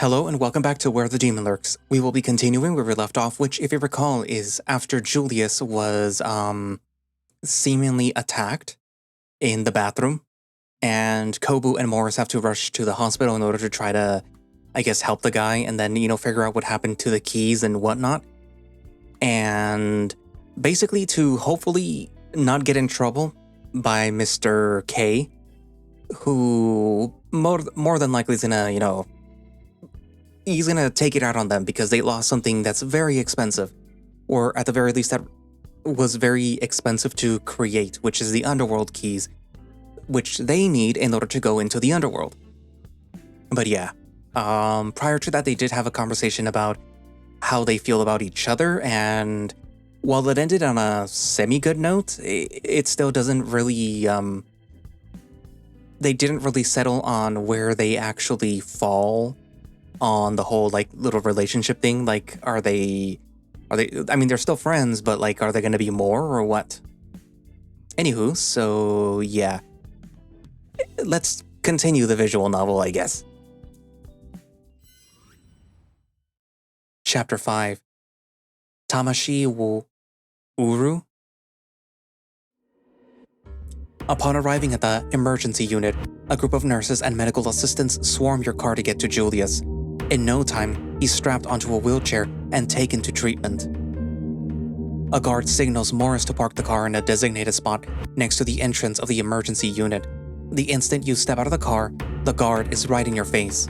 Hello and welcome back to Where the Demon Lurks. We will be continuing where we left off, which, if you recall, is after Julius was seemingly attacked in the bathroom, and Kobu and Morris have to rush to the hospital in order to try to, I guess, help the guy and then, figure out what happened to the keys and whatnot. And basically to hopefully not get in trouble by Mr. K, who more than likely is gonna, he's gonna take it out on them because they lost something that's very expensive, or at the very least that was very expensive to create, which is the underworld keys, which they need in order to go into the underworld. But yeah, prior to that, they did have a conversation about how they feel about each other, and while it ended on a semi-good note, it still doesn't really, they didn't really settle on where they actually fall on the whole, little relationship thing. Are they, I mean, they're still friends, but, are they gonna be more, or what? Anywho, so, yeah. Let's continue the visual novel, I guess. Chapter 5. Tamashi Wo Uru. Upon arriving at the emergency unit, a group of nurses and medical assistants swarm your car to get to Julius. In no time, he's strapped onto a wheelchair and taken to treatment. A guard signals Morris to park the car in a designated spot next to the entrance of the emergency unit. The instant you step out of the car, the guard is right in your face.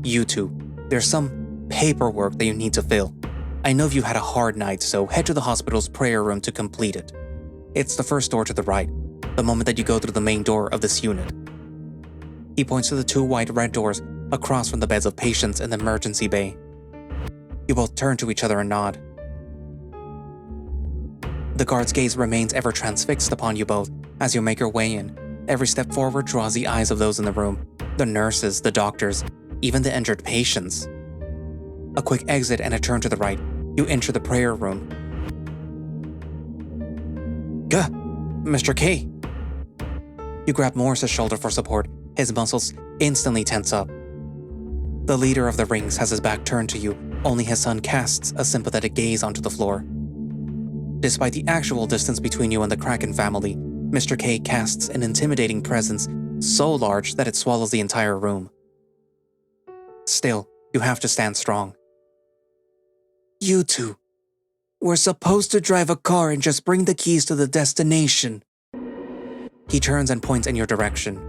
You two, there's some paperwork that you need to fill. I know you had a hard night, so head to the hospital's prayer room to complete it. It's the first door to the right, the moment that you go through the main door of this unit. He points to the two wide red doors across from the beds of patients in the emergency bay. You both turn to each other and nod. The guard's gaze remains ever transfixed upon you both as you make your way in. Every step forward draws the eyes of those in the room, the nurses, the doctors, even the injured patients. A quick exit and a turn to the right. You enter the prayer room. Gah! Mr. K! You grab Morris's shoulder for support. His muscles instantly tense up. The leader of the rings has his back turned to you, only his son casts a sympathetic gaze onto the floor. Despite the actual distance between you and the Kraken family, Mr. K casts an intimidating presence so large that it swallows the entire room. Still, you have to stand strong. You two, we're supposed to drive a car and just bring the keys to the destination. He turns and points in your direction.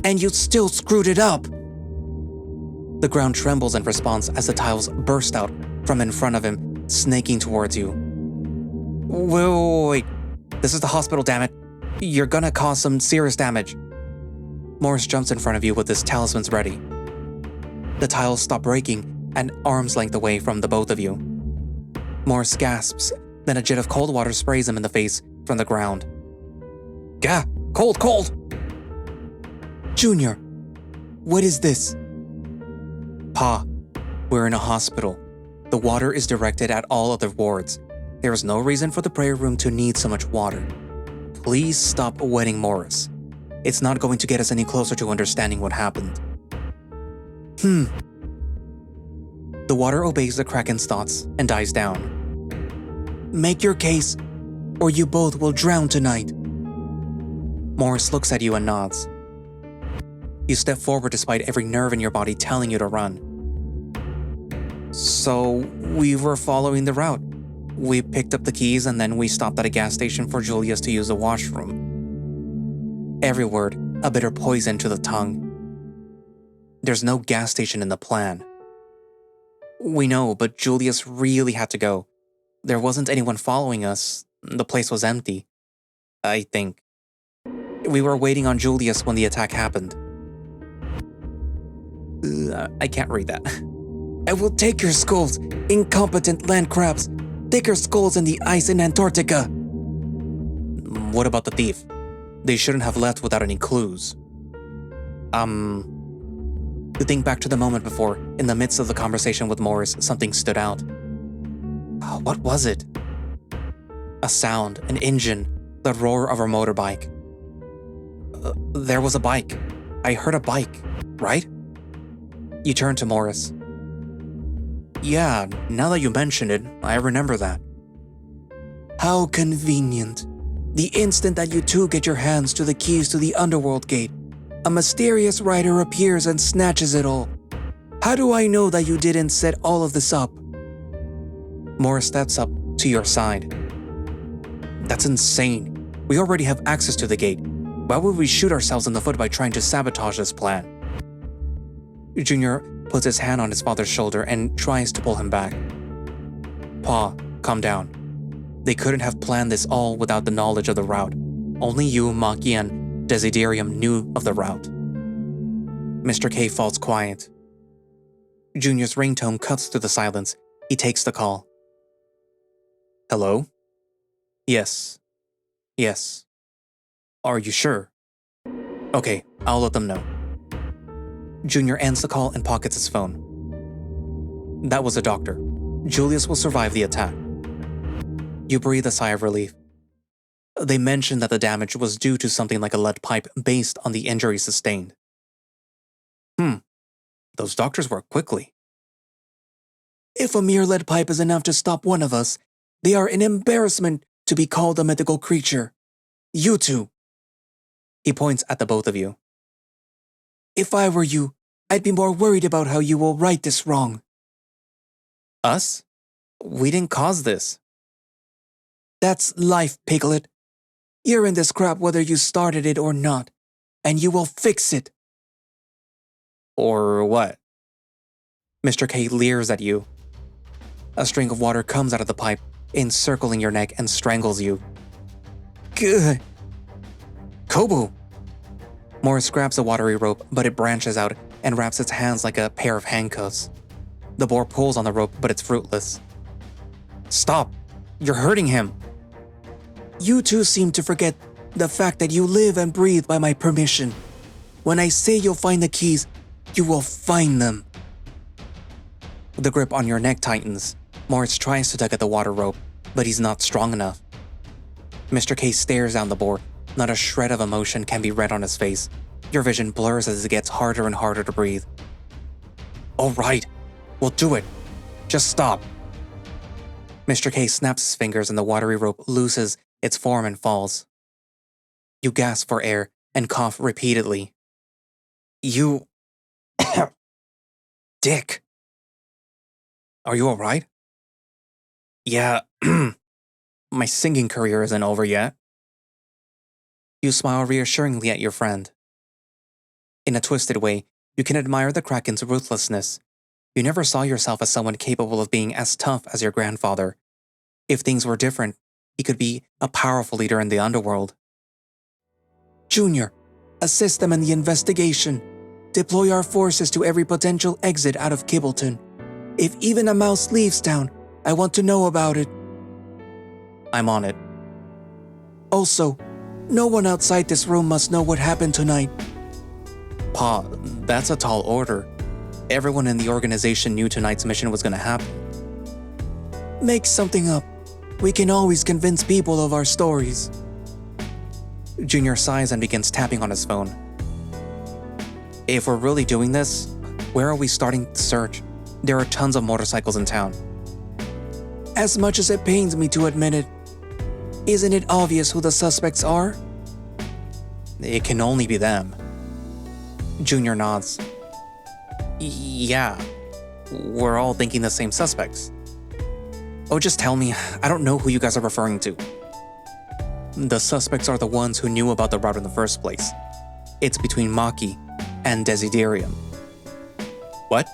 And you still screwed it up! The ground trembles in response as the tiles burst out from in front of him, snaking towards you. Wait. This is the hospital, damn it. You're gonna cause some serious damage. Morris jumps in front of you with his talismans ready. The tiles stop breaking an arm's length away from the both of you. Morris gasps, then a jet of cold water sprays him in the face from the ground. Gah! Cold! Junior, what is this? Pa, we're in a hospital. The water is directed at all other wards. There is no reason for the prayer room to need so much water. Please stop wetting Morris. It's not going to get us any closer to understanding what happened. The water obeys the Kraken's thoughts and dies down. Make your case, or you both will drown tonight. Morris looks at you and nods. You step forward despite every nerve in your body telling you to run. So, we were following the route. We picked up the keys and then we stopped at a gas station for Julius to use the washroom. Every word, a bitter poison to the tongue. There's no gas station in the plan. We know, but Julius really had to go. There wasn't anyone following us. The place was empty. I think. We were waiting on Julius when the attack happened. I can't read that. I will take your skulls, incompetent land crabs. Take your skulls in the ice in Antarctica. What about the thief? They shouldn't have left without any clues. To think back to the moment before, in the midst of the conversation with Morris, something stood out. What was it? A sound, an engine, the roar of a motorbike. There was a bike. I heard a bike, right? You turn to Morris. Yeah, now that you mention it, I remember that. How convenient. The instant that you two get your hands to the keys to the underworld gate, a mysterious rider appears and snatches it all. How do I know that you didn't set all of this up? Morris steps up to your side. That's insane. We already have access to the gate. Why would we shoot ourselves in the foot by trying to sabotage this plan? Junior puts his hand on his father's shoulder and tries to pull him back. Pa, calm down. They couldn't have planned this all without the knowledge of the route. Only you, Maki, and Desiderium knew of the route. Mr. K falls quiet. Junior's ringtone cuts through the silence. He takes the call. Hello? Yes. Yes. Are you sure? Okay, I'll let them know. Junior ends the call and pockets his phone. That was a doctor. Julius will survive the attack. You breathe a sigh of relief. They mentioned that the damage was due to something like a lead pipe based on the injury sustained. Those doctors work quickly. If a mere lead pipe is enough to stop one of us, they are an embarrassment to be called a mythical creature. You two. He points at the both of you. If I were you, I'd be more worried about how you will right this wrong. Us? We didn't cause this. That's life, Piglet. You're in this crap whether you started it or not, and you will fix it. Or what? Mr. K leers at you. A string of water comes out of the pipe, encircling your neck and strangles you. Good. Kobu! Morris grabs a watery rope, but it branches out and wraps its hands like a pair of handcuffs. The boar pulls on the rope, but it's fruitless. Stop! You're hurting him! You two seem to forget the fact that you live and breathe by my permission. When I say you'll find the keys, you will find them. The grip on your neck tightens. Morris tries to tug at the water rope, but he's not strong enough. Mr. K stares down the boar. Not a shred of emotion can be read on his face. Your vision blurs as it gets harder and harder to breathe. All right, we'll do it. Just stop. Mr. K snaps his fingers and the watery rope looses its form and falls. You gasp for air and cough repeatedly. You... Dick. Are you all right? Yeah, my singing career isn't over yet. You smile reassuringly at your friend. In a twisted way, you can admire the Kraken's ruthlessness. You never saw yourself as someone capable of being as tough as your grandfather. If things were different, he could be a powerful leader in the underworld. Junior, assist them in the investigation. Deploy our forces to every potential exit out of Kibbleton. If even a mouse leaves town, I want to know about it. I'm on it. Also, no one outside this room must know what happened tonight. Pa, that's a tall order. Everyone in the organization knew tonight's mission was going to happen. Make something up. We can always convince people of our stories. Junior sighs and begins tapping on his phone. If we're really doing this, where are we starting the search? There are tons of motorcycles in town. As much as it pains me to admit it, isn't it obvious who the suspects are? It can only be them. Junior nods. Yeah, we're all thinking the same suspects. Oh, just tell me, I don't know who you guys are referring to. The suspects are the ones who knew about the route in the first place. It's between Maki and Desiderium. What?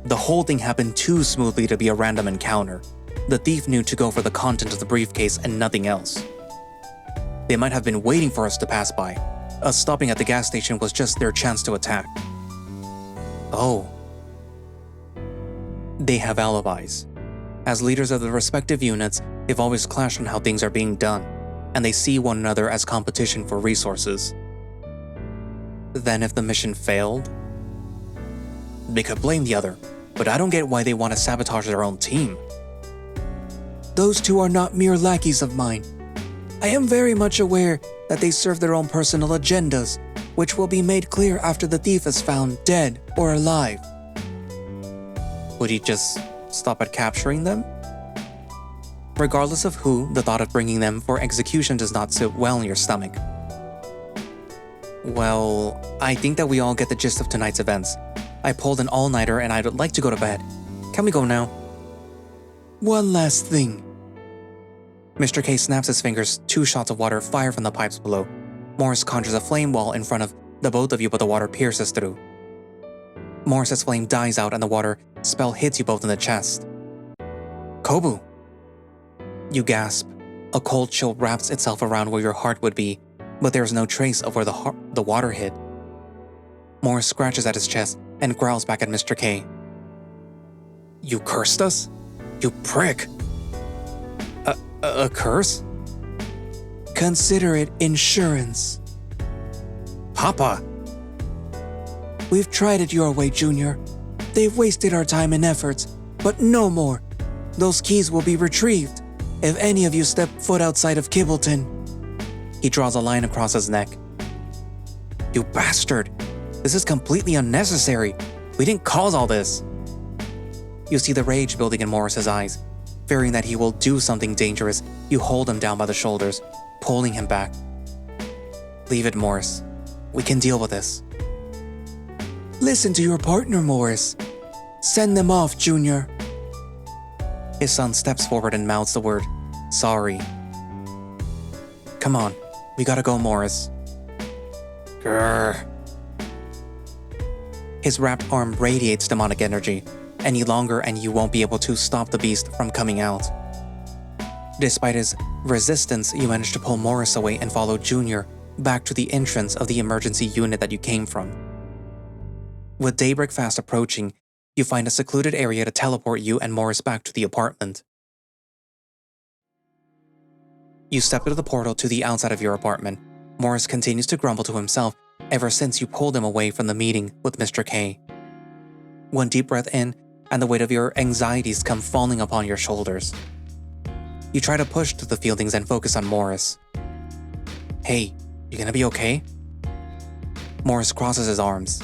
The whole thing happened too smoothly to be a random encounter. The thief knew to go for the content of the briefcase and nothing else. They might have been waiting for us to pass by. Us stopping at the gas station was just their chance to attack. Oh. They have alibis. As leaders of the respective units, they've always clashed on how things are being done, and they see one another as competition for resources. Then if the mission failed? They could blame the other, but I don't get why they want to sabotage their own team. Those two are not mere lackeys of mine. I am very much aware that they serve their own personal agendas, which will be made clear after the thief is found dead or alive. Would he just stop at capturing them? Regardless of who, the thought of bringing them for execution does not sit well in your stomach. Well, I think that we all get the gist of tonight's events. I pulled an all-nighter and I'd like to go to bed. Can we go now? One last thing. Mr. K snaps his fingers, 2 shots of water fire from the pipes below. Morris conjures a flame wall in front of the both of you, but the water pierces through. Morris's flame dies out and the water spell hits you both in the chest. Kobu! You gasp. A cold chill wraps itself around where your heart would be, but there is no trace of where the water hit. Morris scratches at his chest and growls back at Mr. K. You cursed us? You prick! A curse? Consider it insurance. Papa! We've tried it your way, Junior. They've wasted our time and efforts, but no more. Those keys will be retrieved if any of you step foot outside of Kibbleton. He draws a line across his neck. You bastard! This is completely unnecessary. We didn't cause all this. You see the rage building in Morris's eyes. Fearing that he will do something dangerous, you hold him down by the shoulders, pulling him back. Leave it, Morris. We can deal with this. Listen to your partner, Morris. Send them off, Junior. His son steps forward and mouths the word, sorry. Come on, we gotta go, Morris. Grrr. His wrapped arm radiates demonic energy. Any longer and you won't be able to stop the beast from coming out. Despite his resistance, you manage to pull Morris away and follow Junior back to the entrance of the emergency unit that you came from. With daybreak fast approaching, you find a secluded area to teleport you and Morris back to the apartment. You step into the portal to the outside of your apartment. Morris continues to grumble to himself ever since you pulled him away from the meeting with Mr. K. One deep breath in, and the weight of your anxieties come falling upon your shoulders. You try to push through the feelings and focus on Morris. Hey, you gonna be okay? Morris crosses his arms.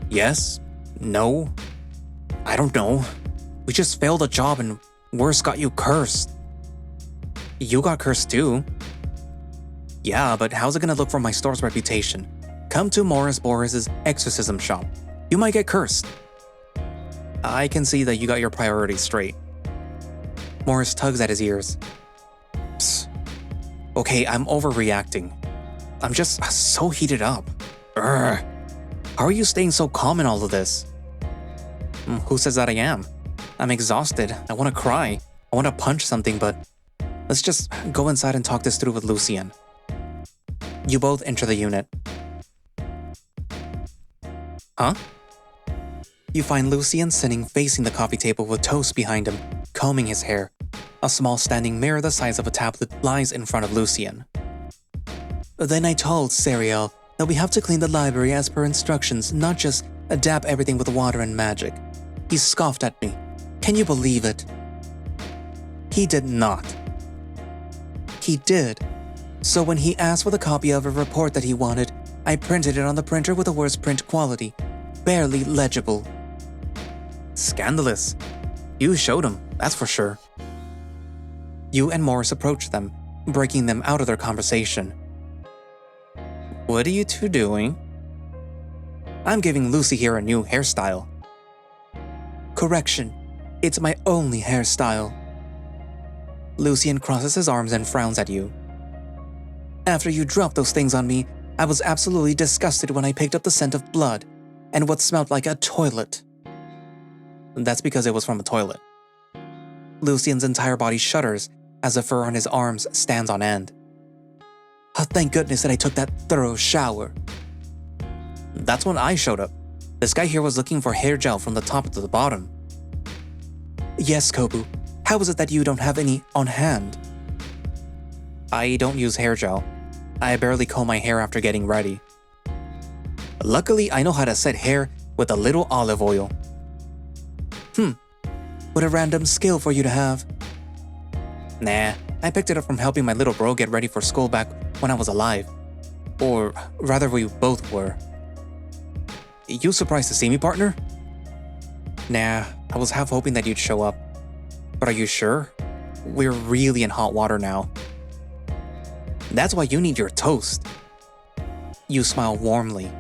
Yes? No? I don't know. We just failed a job and worse got you cursed. You got cursed too. Yeah, but how's it gonna look for my store's reputation? Come to Morris Boris's exorcism shop. You might get cursed. I can see that you got your priorities straight. Morris tugs at his ears. Psst. Okay, I'm overreacting. I'm just so heated up. Urgh. How are you staying so calm in all of this? Who says that I am? I'm exhausted. I want to cry. I want to punch something, but let's just go inside and talk this through with Lucien. You both enter the unit. Huh? You find Lucien sitting facing the coffee table with Toast behind him, combing his hair. A small standing mirror the size of a tablet lies in front of Lucien. Then I told Serial that we have to clean the library as per instructions, not just adapt everything with water and magic. He scoffed at me. Can you believe it? He did not. He did. So when he asked for the copy of a report that he wanted, I printed it on the printer with the worst print quality. Barely legible. Scandalous. You showed him, that's for sure. You and Morris approach them, breaking them out of their conversation. What are you two doing? I'm giving Lucy here a new hairstyle. Correction, it's my only hairstyle. Lucien crosses his arms and frowns at you. After you dropped those things on me, I was absolutely disgusted when I picked up the scent of blood and what smelled like a toilet. That's because it was from a toilet. Lucien's entire body shudders as the fur on his arms stands on end. Oh, thank goodness that I took that thorough shower. That's when I showed up. This guy here was looking for hair gel from the top to the bottom. Yes, Kobu. How is it that you don't have any on hand? I don't use hair gel. I barely comb my hair after getting ready. Luckily, I know how to set hair with a little olive oil. What a random skill for you to have. Nah, I picked it up from helping my little bro get ready for school back when I was alive. Or rather, we both were. You surprised to see me, partner? Nah, I was half hoping that you'd show up. But are you sure? We're really in hot water now. That's why you need your toast. You smile warmly.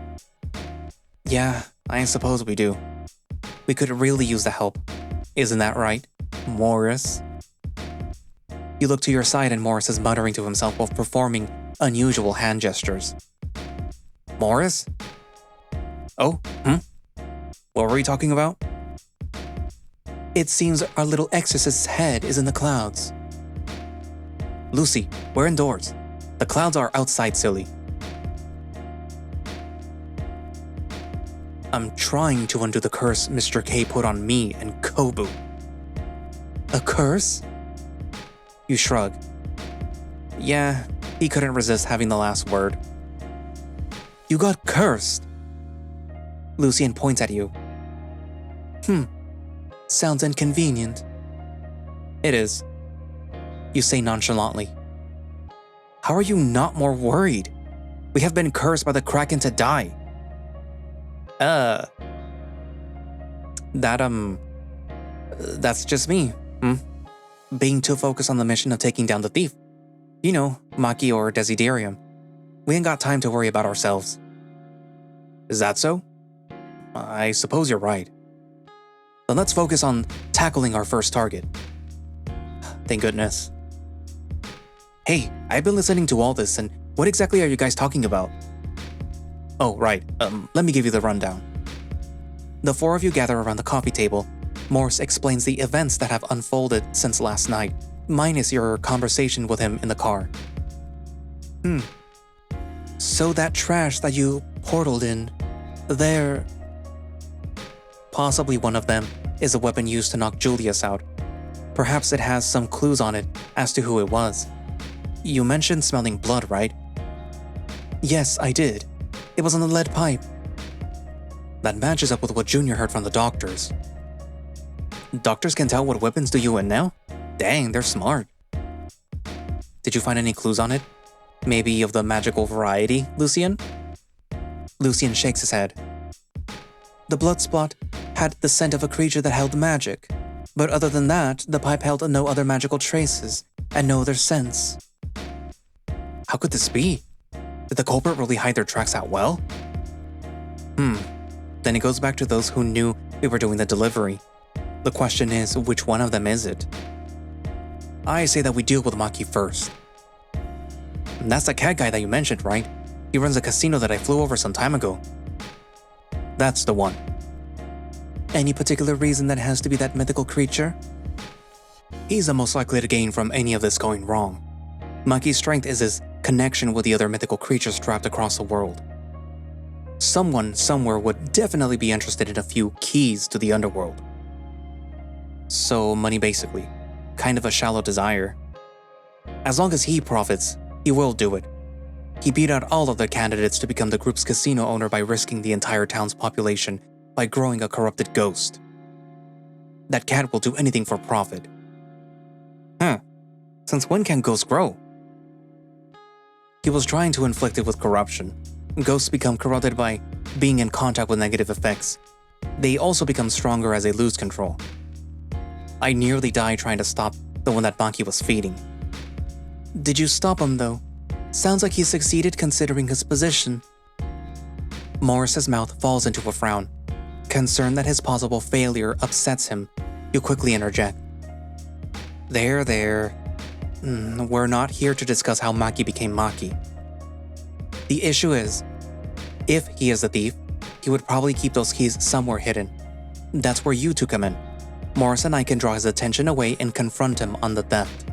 Yeah, I suppose we do. We could really use the help. Isn't that right, Morris? You look to your side and Morris is muttering to himself while performing unusual hand gestures. Morris? Oh, What were we talking about? It seems our little exorcist's head is in the clouds. Lucy, we're indoors. The clouds are outside, silly. I'm trying to undo the curse Mr. K put on me and Kobu. A curse? You shrug. Yeah, he couldn't resist having the last word. You got cursed. Lucian points at you. Sounds inconvenient. It is. You say nonchalantly. How are you not more worried? We have been cursed by the Kraken to die. That's just me, Being too focused on the mission of taking down the thief. You know, Maki or Desiderium. We ain't got time to worry about ourselves. Is that so? I suppose you're right. Then let's focus on tackling our first target. Thank goodness. Hey, I've been listening to all this, and what exactly are you guys talking about? Oh, right. Let me give you the rundown. The four of you gather around the coffee table. Morse explains the events that have unfolded since last night, minus your conversation with him in the car. So that trash that you portaled in, there... Possibly one of them is a weapon used to knock Julius out. Perhaps it has some clues on it as to who it was. You mentioned smelling blood, right? Yes, I did. It was on the lead pipe. That matches up with what Junior heard from the doctors. Doctors can tell what weapons do you in now? Dang, they're smart. Did you find any clues on it? Maybe of the magical variety, Lucian? Lucian shakes his head. The blood spot had the scent of a creature that held magic, but other than that, the pipe held no other magical traces, and no other scents. How could this be? Did the culprit really hide their tracks out well? Then it goes back to those who knew we were doing the delivery. The question is, which one of them is it? I say that we deal with Maki first. And that's the cat guy that you mentioned, right? He runs a casino that I flew over some time ago. That's the one. Any particular reason that has to be that mythical creature? He's the most likely to gain from any of this going wrong. Maki's strength is his connection with the other mythical creatures trapped across the world. Someone somewhere would definitely be interested in a few keys to the underworld. So money basically. Kind of a shallow desire. As long as he profits, he will do it. He beat out all of the candidates to become the group's casino owner by risking the entire town's population by growing a corrupted ghost. That cat will do anything for profit. Since when can ghosts grow? He was trying to inflict it with corruption. Ghosts become corrupted by being in contact with negative effects. They also become stronger as they lose control. I nearly died trying to stop the one that Maki was feeding. Did you stop him though? Sounds like he succeeded considering his position. Morris's mouth falls into a frown. Concerned that his possible failure upsets him, you quickly interject. There. We're not here to discuss how Maki became Maki. The issue is, if he is the thief, he would probably keep those keys somewhere hidden. That's where you two come in. Morris and I can draw his attention away and confront him on the theft.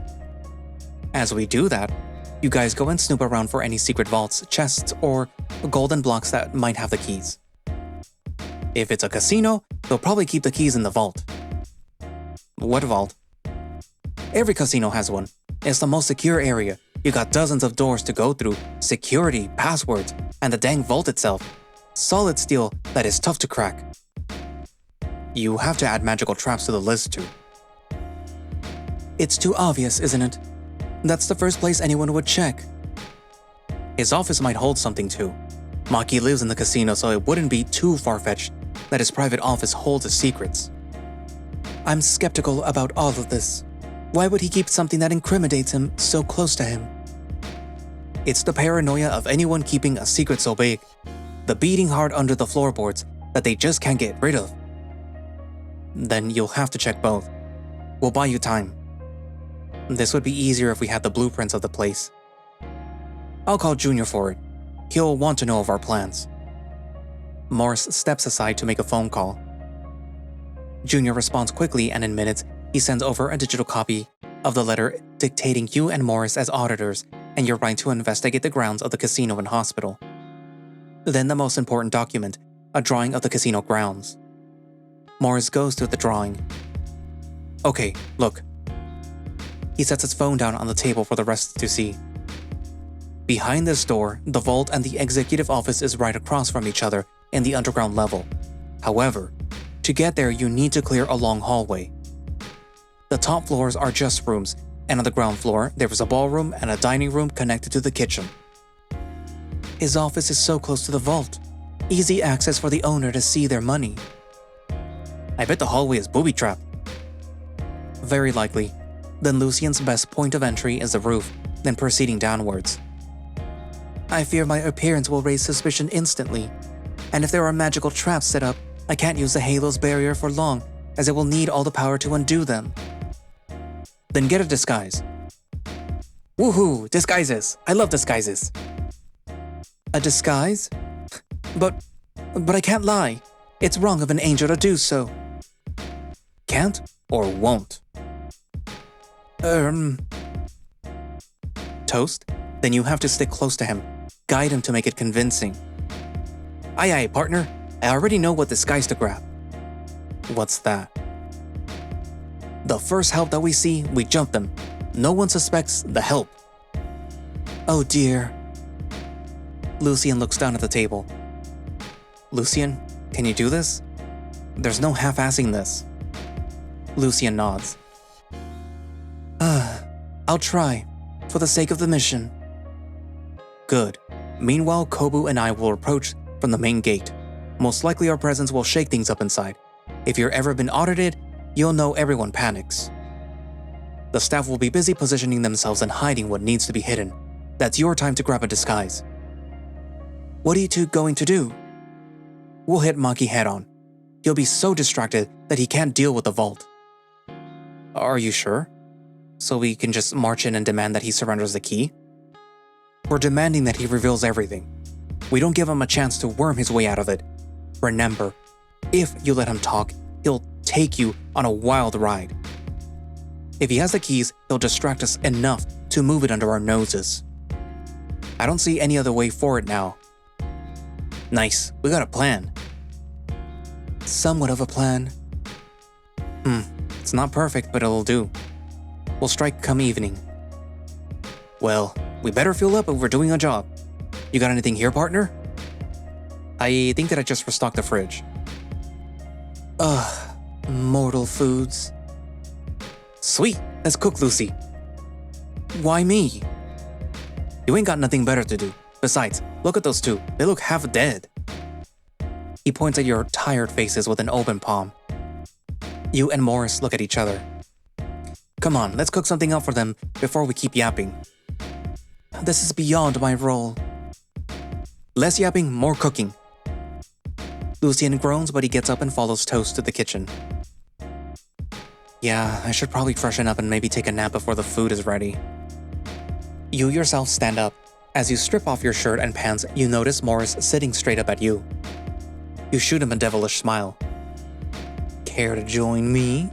As we do that, you guys go and snoop around for any secret vaults, chests, or golden blocks that might have the keys. If it's a casino, they'll probably keep the keys in the vault. What vault? Every casino has one. It's the most secure area. You got dozens of doors to go through, security, passwords, and the dang vault itself. Solid steel that is tough to crack. You have to add magical traps to the list too. It's too obvious, isn't it? That's the first place anyone would check. His office might hold something too. Maki lives in the casino, so it wouldn't be too far-fetched that his private office holds his secrets. I'm skeptical about all of this. Why would he keep something that incriminates him so close to him? It's the paranoia of anyone keeping a secret so big, the beating heart under the floorboards that they just can't get rid of. Then you'll have to check both. We'll buy you time. This would be easier if we had the blueprints of the place. I'll call Junior for it. He'll want to know of our plans. Morris steps aside to make a phone call. Junior responds quickly, and in minutes, he sends over a digital copy of the letter dictating you and Morris as auditors and your right to investigate the grounds of the casino and hospital. Then the most important document, a drawing of the casino grounds. Morris goes through the drawing. Okay, look. He sets his phone down on the table for the rest to see. Behind this door, the vault and the executive office is right across from each other in the underground level. However, to get there you need to clear a long hallway. The top floors are just rooms, and on the ground floor there is a ballroom and a dining room connected to the kitchen. His office is so close to the vault. Easy access for the owner to see their money. I bet the hallway is booby-trapped. Very likely. Then Lucian's best point of entry is the roof, then proceeding downwards. I fear my appearance will raise suspicion instantly, and if there are magical traps set up, I can't use the Halo's barrier for long, as it will need all the power to undo them. Then get a disguise. Woohoo! Disguises! I love disguises! A disguise? But I can't lie. It's wrong of an angel to do so. Can't or won't? Toast? Then you have to stick close to him. Guide him to make it convincing. Aye aye, partner. I already know what disguise to grab. What's that? The first help that we see, we jump them. No one suspects the help. Oh dear. Lucian looks down at the table. Lucian, can you do this? There's no half-assing this. Lucian nods. I'll try, for the sake of the mission. Good. Meanwhile, Kobu and I will approach from the main gate. Most likely our presence will shake things up inside. If you've ever been audited, you'll know everyone panics. The staff will be busy positioning themselves and hiding what needs to be hidden. That's your time to grab a disguise. What are you two going to do? We'll hit Maki head on. He'll be so distracted that he can't deal with the vault. Are you sure? So we can just march in and demand that he surrenders the key? We're demanding that he reveals everything. We don't give him a chance to worm his way out of it. Remember, if you let him talk, he'll take you on a wild ride. If he has the keys, he'll distract us enough to move it under our noses. I don't see any other way for it now. Nice, we got a plan. Somewhat of a plan. It's not perfect, but it'll do. We'll strike come evening. Well, we better fuel up if we're doing a job. You got anything here, partner? I think that I just restocked the fridge. Mortal foods. Sweet, let's cook, Lucy. Why me? You ain't got nothing better to do. Besides, look at those two. They look half dead. He points at your tired faces with an open palm. You and Morris look at each other. Come on, let's cook something up for them before we keep yapping. This is beyond my role. Less yapping, more cooking. Lucian groans, but he gets up and follows Toast to the kitchen. Yeah, I should probably freshen up and maybe take a nap before the food is ready. You yourself stand up. As you strip off your shirt and pants, you notice Morris sitting straight up at you. You shoot him a devilish smile. Care to join me?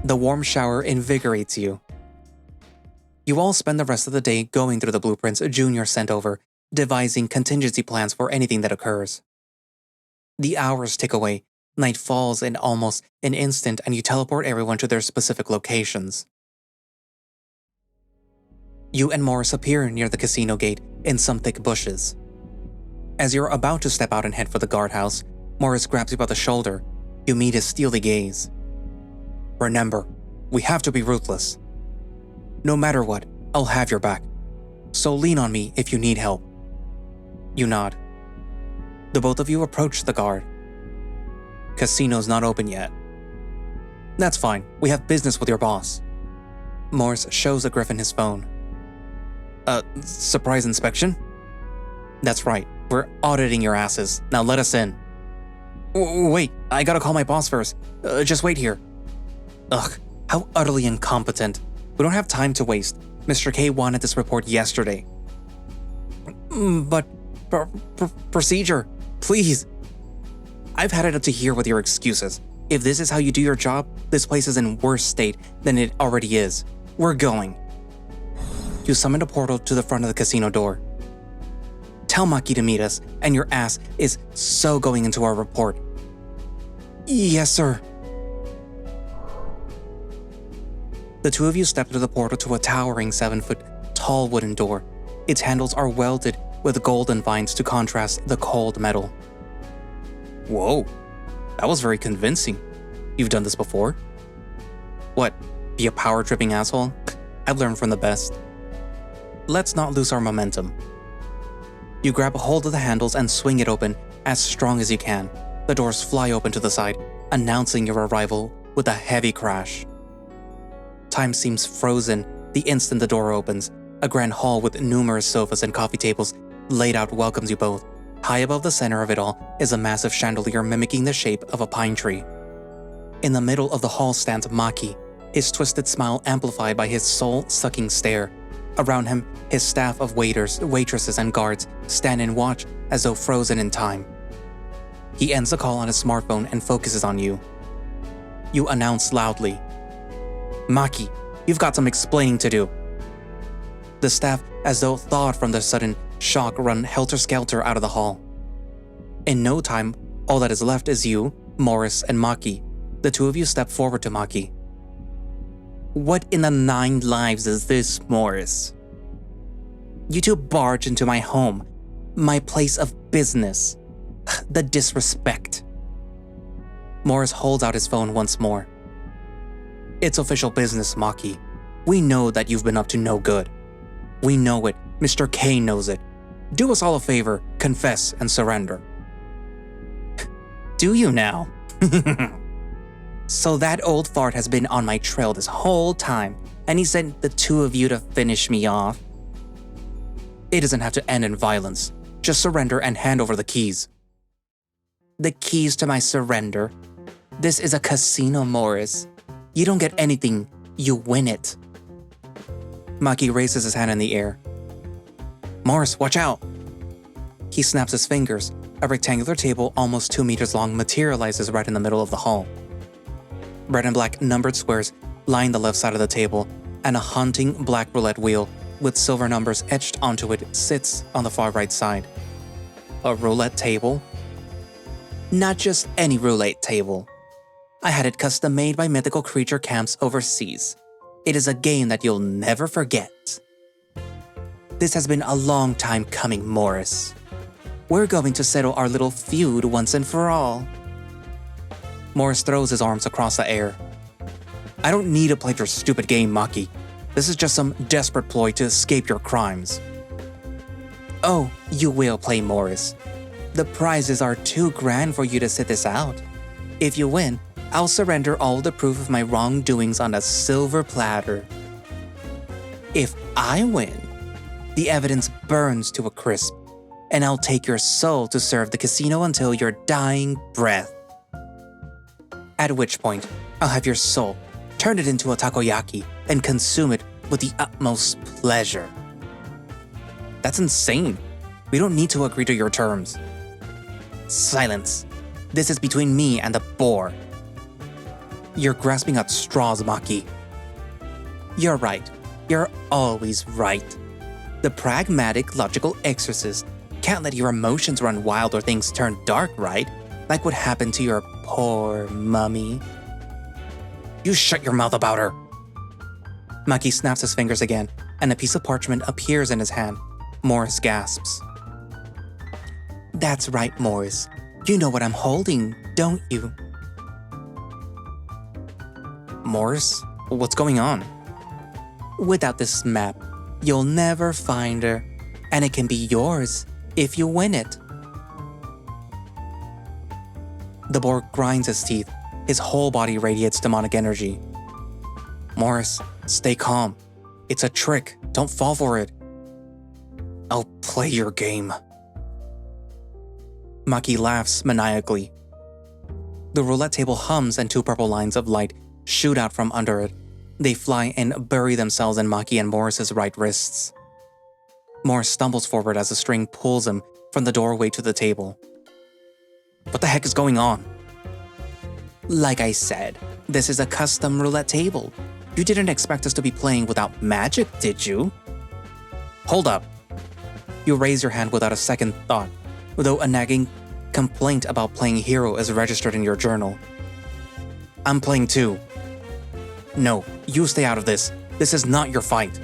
The warm shower invigorates you. You all spend the rest of the day going through the blueprints Junior sent over, devising contingency plans for anything that occurs. The hours tick away, night falls in almost an instant, and you teleport everyone to their specific locations. You and Morris appear near the casino gate in some thick bushes. As you're about to step out and head for the guardhouse, Morris grabs you by the shoulder. You meet his steely gaze. Remember, we have to be ruthless. No matter what, I'll have your back. So lean on me if you need help. You nod. The both of you approach the guard. Casino's not open yet. That's fine, we have business with your boss. Morris shows a Griffin his phone. Surprise inspection? That's right, we're auditing your asses. Now let us in. Wait, I gotta call my boss first. Just wait here. Ugh, how utterly incompetent. We don't have time to waste. Mr. K wanted this report yesterday. But, procedure, please. I've had it up to here with your excuses. If this is how you do your job, this place is in worse state than it already is. We're going. You summon a portal to the front of the casino door. Tell Maki to meet us, and your ass is so going into our report. Yes, sir. The two of you step through the portal to a towering 7-foot tall wooden door. Its handles are welded with golden vines to contrast the cold metal. Whoa, that was very convincing. You've done this before? What, be a power-tripping asshole? I've learned from the best. Let's not lose our momentum. You grab a hold of the handles and swing it open as strong as you can. The doors fly open to the side, announcing your arrival with a heavy crash. Time seems frozen the instant the door opens. A grand hall with numerous sofas and coffee tables laid out welcomes you both. High above the center of it all is a massive chandelier mimicking the shape of a pine tree. In the middle of the hall stands Maki, his twisted smile amplified by his soul-sucking stare. Around him, his staff of waiters, waitresses, and guards stand and watch as though frozen in time. He ends the call on his smartphone and focuses on you. You announce loudly, Maki, you've got some explaining to do. The staff, as though thawed from the sudden shock, run helter-skelter out of the hall. In no time, all that is left is you, Morris, and Maki. The two of you step forward to Maki. What in the 9 lives is this, Morris? You two barge into my home, my place of business. The disrespect. Morris holds out his phone once more. It's official business, Maki. We know that you've been up to no good. We know it. Mr. K knows it. Do us all a favor, confess and surrender. Do you now? So that old fart has been on my trail this whole time, and he sent the two of you to finish me off? It doesn't have to end in violence. Just surrender and hand over the keys. The keys to my surrender? This is a casino, Morris. You don't get anything, you win it. Maki raises his hand in the air. Morris, watch out! He snaps his fingers. A rectangular table almost 2 meters long materializes right in the middle of the hall. Red and black numbered squares line the left side of the table, and a haunting black roulette wheel with silver numbers etched onto it sits on the far right side. A roulette table? Not just any roulette table. I had it custom made by mythical creature camps overseas. It is a game that you'll never forget. This has been a long time coming, Morris. We're going to settle our little feud once and for all. Morris throws his arms across the air. I don't need to play your stupid game, Maki. This is just some desperate ploy to escape your crimes. Oh, you will play, Morris. The prizes are too grand for you to sit this out. If you win, I'll surrender all the proof of my wrongdoings on a silver platter. If I win, the evidence burns to a crisp, and I'll take your soul to serve the casino until your dying breath. At which point, I'll have your soul, turn it into a takoyaki, and consume it with the utmost pleasure. That's insane. We don't need to agree to your terms. Silence. This is between me and the boar. You're grasping at straws, Maki. You're right. You're always right. The pragmatic, logical exorcist can't let your emotions run wild or things turn dark, right? Like what happened to your poor mummy. You shut your mouth about her. Maki snaps his fingers again, and a piece of parchment appears in his hand. Morris gasps. That's right, Morris. You know what I'm holding, don't you? Morris, what's going on? Without this map, You'll never find her, and it can be yours if you win it. The Borg grinds his teeth. His whole body radiates demonic energy. Morris, stay calm. It's a trick. Don't fall for it. I'll play your game. Maki laughs maniacally. The roulette table hums and two purple lines of light shoot out from under it. They fly and bury themselves in Maki and Morris's right wrists. Morris stumbles forward as the string pulls him from the doorway to the table. What the heck is going on? Like I said, this is a custom roulette table. You didn't expect us to be playing without magic, did you? Hold up. You raise your hand without a second thought, though a nagging complaint about playing hero is registered in your journal. I'm playing too. No, you stay out of this. This is not your fight.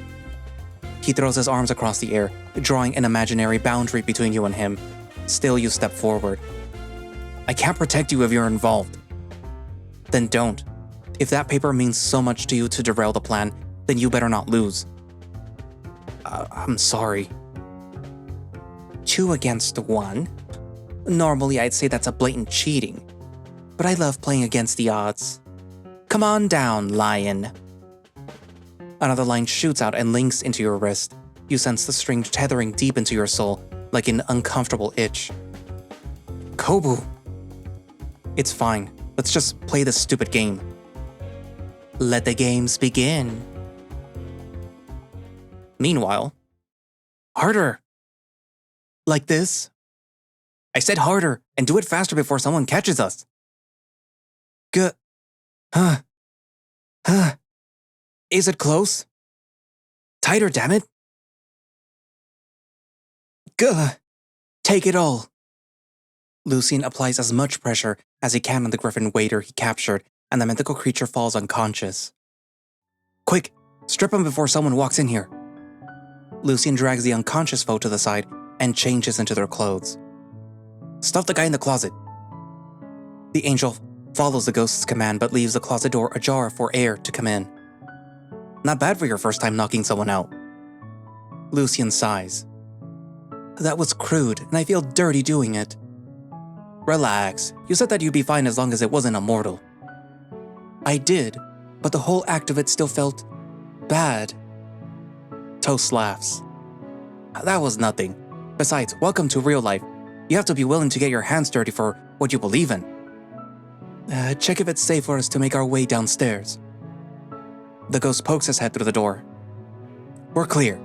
He throws his arms across the air, drawing an imaginary boundary between you and him. Still, you step forward. I can't protect you if you're involved. Then don't. If that paper means so much to you to derail the plan, then you better not lose. I'm sorry. 2 against 1? Normally I'd say that's a blatant cheating, but I love playing against the odds. Come on down, lion. Another line shoots out and links into your wrist. You sense the string tethering deep into your soul, like an uncomfortable itch. Kobu! It's fine. Let's just play this stupid game. Let the games begin. Meanwhile, harder. Like this? I said harder, and do it faster before someone catches us. Is it close? Tighter, damn it. Take it all. Lucien applies as much pressure as he can on the griffin waiter he captured, and the mythical creature falls unconscious. Quick, strip him before someone walks in here. Lucien drags the unconscious foe to the side and changes into their clothes. Stuff the guy in the closet. The angel follows the ghost's command but leaves the closet door ajar for air to come in. Not bad for your first time knocking someone out. Lucien sighs. That was crude, and I feel dirty doing it. Relax, you said that you'd be fine as long as it wasn't a mortal. I did, but the whole act of it still felt bad. Toast laughs. That was nothing. Besides, welcome to real life. You have to be willing to get your hands dirty for what you believe in. Check if it's safe for us to make our way downstairs. The ghost pokes his head through the door. We're clear.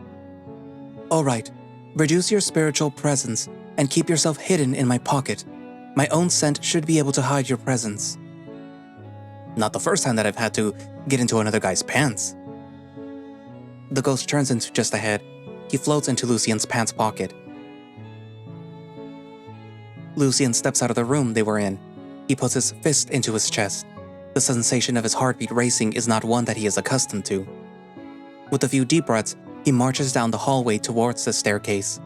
All right, reduce your spiritual presence and keep yourself hidden in my pocket. My own scent should be able to hide your presence. Not the first time that I've had to get into another guy's pants. The ghost turns into just a head. He floats into Lucien's pants pocket. Lucien steps out of the room they were in. He puts his fist into his chest. The sensation of his heartbeat racing is not one that he is accustomed to. With a few deep breaths, he marches down the hallway towards the staircase.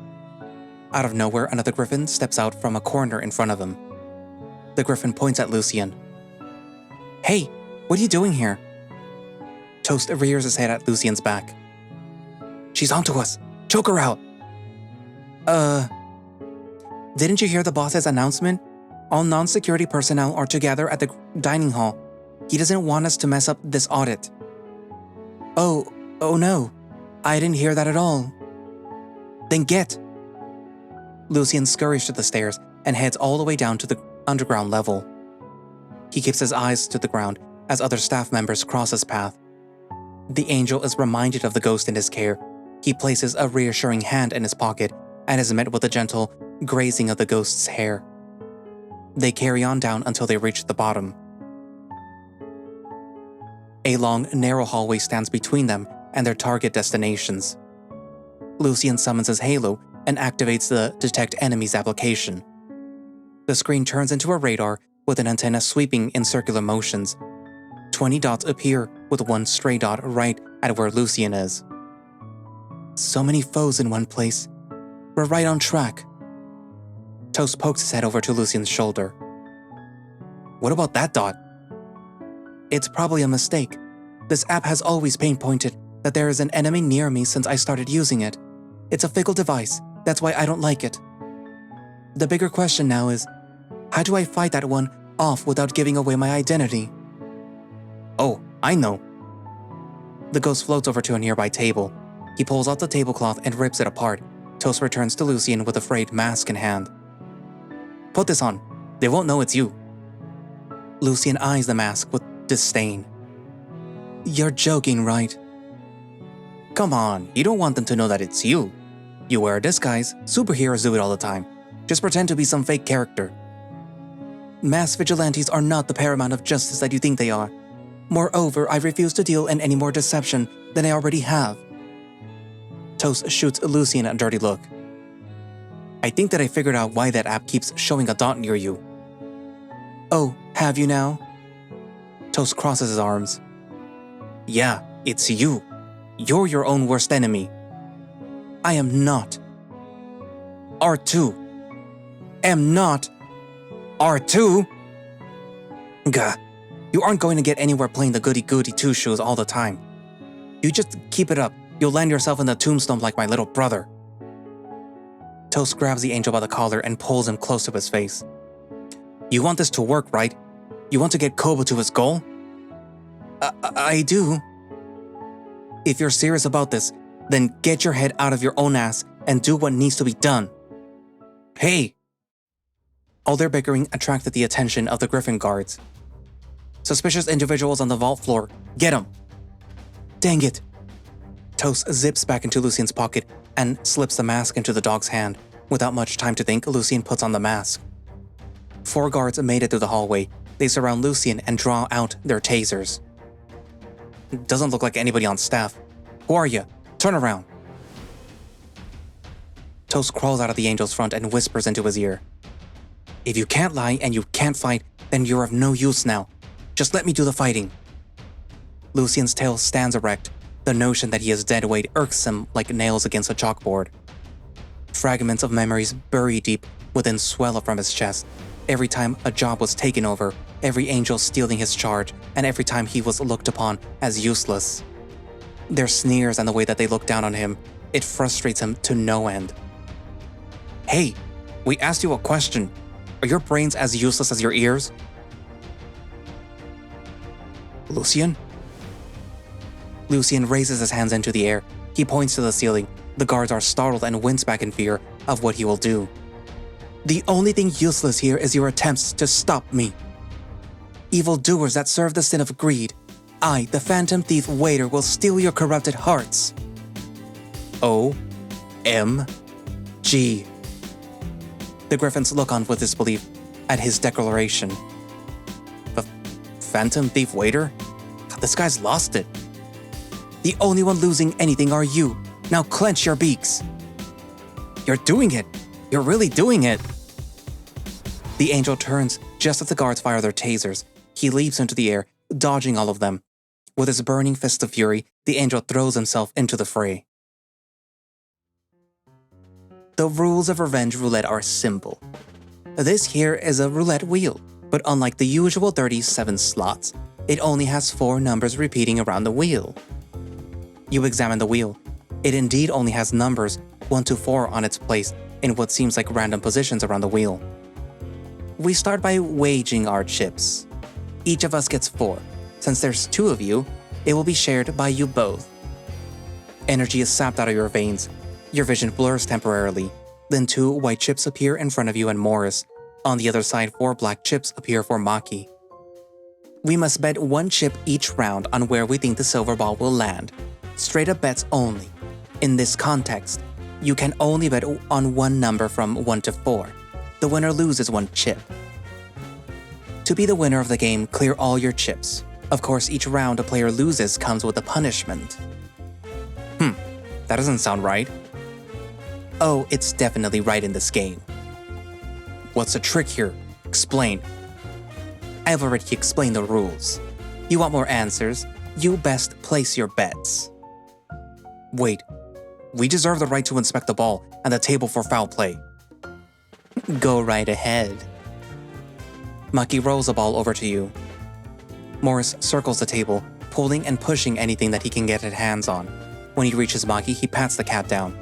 Out of nowhere, another griffin steps out from a corner in front of him. The griffin points at Lucien. Hey, what are you doing here? Toast rears his head at Lucien's back. She's onto us. Choke her out. Didn't you hear the boss's announcement? All non-security personnel are together at the dining hall. He doesn't want us to mess up this audit. Oh no. I didn't hear that at all. Then get. Lucien scurries to the stairs and heads all the way down to the underground level. He keeps his eyes to the ground as other staff members cross his path. The angel is reminded of the ghost in his care. He places a reassuring hand in his pocket and is met with a gentle grazing of the ghost's hair. They carry on down until they reach the bottom. A long, narrow hallway stands between them and their target destinations. Lucien summons his halo and activates the Detect Enemies application. The screen turns into a radar with an antenna sweeping in circular motions. 20 dots appear with one stray dot right at where Lucien is. So many foes in one place. We're right on track. Toast pokes his head over to Lucien's shoulder. What about that dot? It's probably a mistake. This app has always pinpointed that there is an enemy near me since I started using it. It's a fickle device, that's why I don't like it. The bigger question now is, how do I fight that one off without giving away my identity? Oh, I know. The ghost floats over to a nearby table. He pulls out the tablecloth and rips it apart. Toast returns to Lucien with a frayed mask in hand. Put this on. They won't know it's you. Lucien eyes the mask with disdain. You're joking, right? Come on, you don't want them to know that it's you. You wear a disguise, superheroes do it all the time. Just pretend to be some fake character. Mass vigilantes are not the paramount of justice that you think they are. Moreover, I refuse to deal in any more deception than I already have. Toast shoots Lucien a dirty look. I think that I figured out why that app keeps showing a dot near you. Oh, have you now? Toast crosses his arms. Yeah, it's you. You're your own worst enemy. I am not. R2. Am not. R2? Gah. You aren't going to get anywhere playing the goody-goody two-shoes all the time. You just keep it up. You'll land yourself in the tombstone like my little brother. Toast grabs the angel by the collar and pulls him close to his face. You want this to work, right? You want to get Kobu to his goal? I do. If you're serious about this, then get your head out of your own ass and do what needs to be done. Hey! All their bickering attracted the attention of the Griffin guards. Suspicious individuals on the vault floor, get 'em! Dang it! Toast zips back into Lucien's pocket and slips the mask into the dog's hand. Without much time to think, Lucien puts on the mask. 4 guards made it through the hallway. They surround Lucien and draw out their tasers. Doesn't look like anybody on staff. Who are you? Turn around. Toast crawls out of the angel's front and whispers into his ear. If you can't lie and you can't fight, then you're of no use now. Just let me do the fighting. Lucien's tail stands erect. The notion that he is dead weight irks him like nails against a chalkboard. Fragments of memories buried deep within swell up from his chest. Every time a job was taken over, every angel stealing his charge, and every time he was looked upon as useless. Their sneers and the way that they look down on him, it frustrates him to no end. Hey, we asked you a question. Are your brains as useless as your ears? Lucien? Lucien raises his hands into the air. He points to the ceiling. The guards are startled and wince back in fear of what he will do. The only thing useless here is your attempts to stop me. Evildoers that serve the sin of greed. I, the phantom thief waiter, will steal your corrupted hearts. O-M-G. The Griffins look on with disbelief at his declaration. The phantom thief waiter? This guy's lost it. The only one losing anything are you. Now clench your beaks. You're doing it. You're really doing it. The angel turns just as the guards fire their tasers. He leaps into the air, dodging all of them. With his burning fist of fury, the angel throws himself into the fray. The rules of revenge roulette are simple. This here is a roulette wheel, but unlike the usual 37 slots, it only has 4 numbers repeating around the wheel. You examine the wheel. It indeed only has numbers 1 to 4 on its place in what seems like random positions around the wheel. We start by waging our chips. Each of us gets 4. Since there's 2 of you, it will be shared by you both. Energy is sapped out of your veins. Your vision blurs temporarily. Then 2 white chips appear in front of you and Morris. On the other side, 4 black chips appear for Maki. We must bet 1 chip each round on where we think the silver ball will land. Straight up bets only. In this context, you can only bet on 1 number from 1 to 4. The winner loses 1 chip. To be the winner of the game, clear all your chips. Of course, each round a player loses comes with a punishment. That doesn't sound right. Oh, it's definitely right in this game. What's the trick here? Explain. I've already explained the rules. You want more answers? You best place your bets. Wait, we deserve the right to inspect the ball and the table for foul play. Go right ahead. Maki rolls the ball over to you. Morris circles the table, pulling and pushing anything that he can get his hands on. When he reaches Maki, he pats the cat down.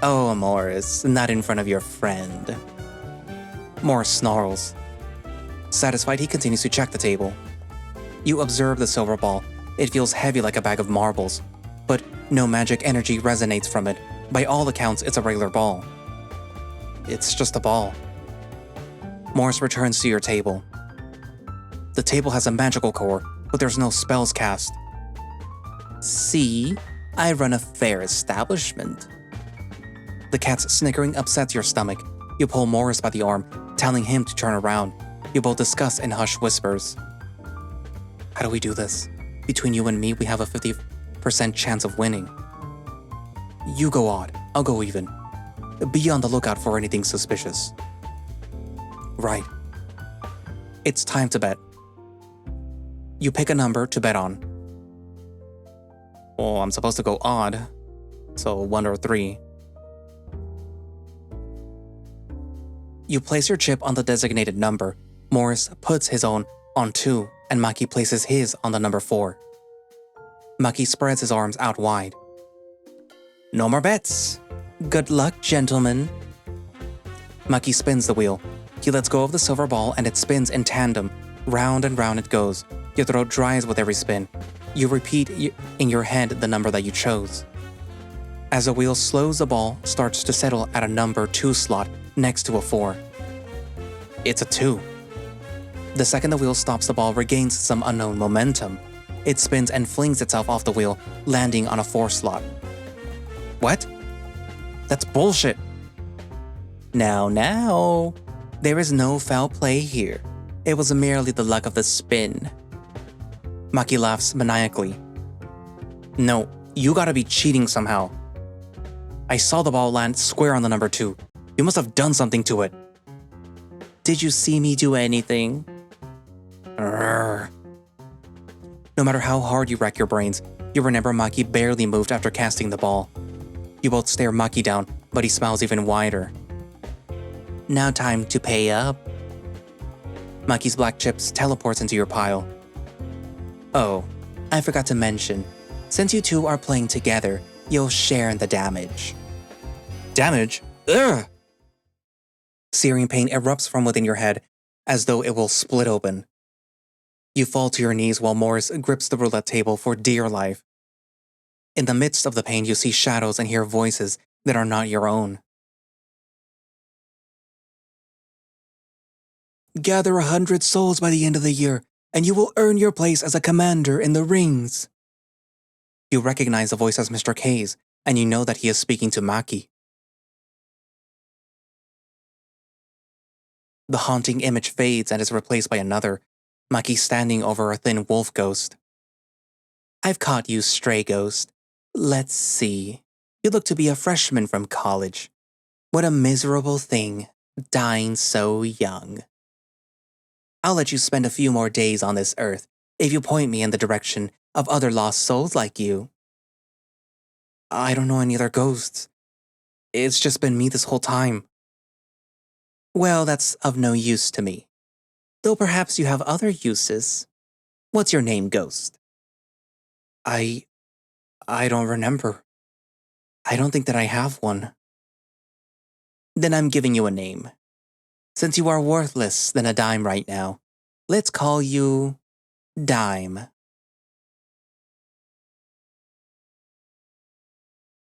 Oh, Morris, not in front of your friend. Morris snarls. Satisfied, he continues to check the table. You observe the silver ball. It feels heavy like a bag of marbles, but no magic energy resonates from it. By all accounts, it's a regular ball. It's just a ball. Morris returns to your table. The table has a magical core, but there's no spells cast. See, I run a fair establishment. The cat's snickering upsets your stomach. You pull Morris by the arm, telling him to turn around. You both discuss in hushed whispers. How do we do this? Between you and me, we have a 50% chance of winning. You go odd, I'll go even. Be on the lookout for anything suspicious. Right. It's time to bet. You pick a number to bet on. Oh, I'm supposed to go odd, so 1 or 3. You place your chip on the designated number. Morris puts his own on 2, and Maki places his on the number 4. Maki spreads his arms out wide. No more bets. Good luck, gentlemen. Maki spins the wheel. He lets go of the silver ball and it spins in tandem. Round and round it goes. Your throat dries with every spin. You repeat in your head the number that you chose. As the wheel slows, the ball starts to settle at a number 2 slot next to a 4. It's a 2. The second the wheel stops, the ball regains some unknown momentum. It spins and flings itself off the wheel, landing on a 4 slot. What? That's bullshit. Now. There is no foul play here. It was merely the luck of the spin. Maki laughs maniacally. No, you gotta be cheating somehow. I saw the ball land square on the number 2. You must have done something to it. Did you see me do anything? Urgh. No matter how hard you rack your brains, you remember Maki barely moved after casting the ball. You both stare Maki down, but he smiles even wider. Now time to pay up. Maki's black chips teleports into your pile. Oh, I forgot to mention, since you two are playing together, you'll share in the damage. Damage? Ugh! Searing pain erupts from within your head, as though it will split open. You fall to your knees while Morris grips the roulette table for dear life. In the midst of the pain, you see shadows and hear voices that are not your own. Gather 100 souls by the end of the year, and you will earn your place as a commander in the rings. You recognize the voice as Mr. K's, and you know that he is speaking to Maki. The haunting image fades and is replaced by another, Maki standing over a thin wolf ghost. I've caught you, stray ghost. Let's see. You look to be a freshman from college. What a miserable thing, dying so young. I'll let you spend a few more days on this earth if you point me in the direction of other lost souls like you. I don't know any other ghosts. It's just been me this whole time. Well, that's of no use to me. Though perhaps you have other uses. What's your name, ghost? I don't remember. I don't think that I have one. Then I'm giving you a name. Since you are worthless than a dime right now, let's call you Dime.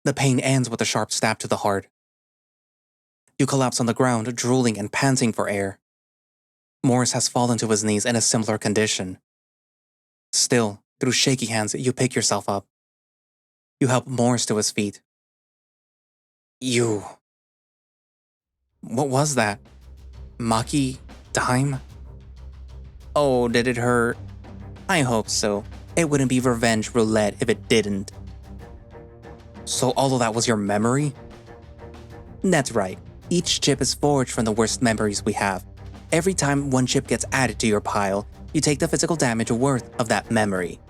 The pain ends with a sharp stab to the heart. You collapse on the ground, drooling and panting for air. Morris has fallen to his knees in a similar condition. Still, through shaky hands, you pick yourself up. You help Morris to his feet. What was that? Maki? Dime? Oh, did it hurt? I hope so. It wouldn't be revenge roulette if it didn't. So all of that was your memory? That's right. Each chip is forged from the worst memories we have. Every time one chip gets added to your pile, you take the physical damage worth of that memory.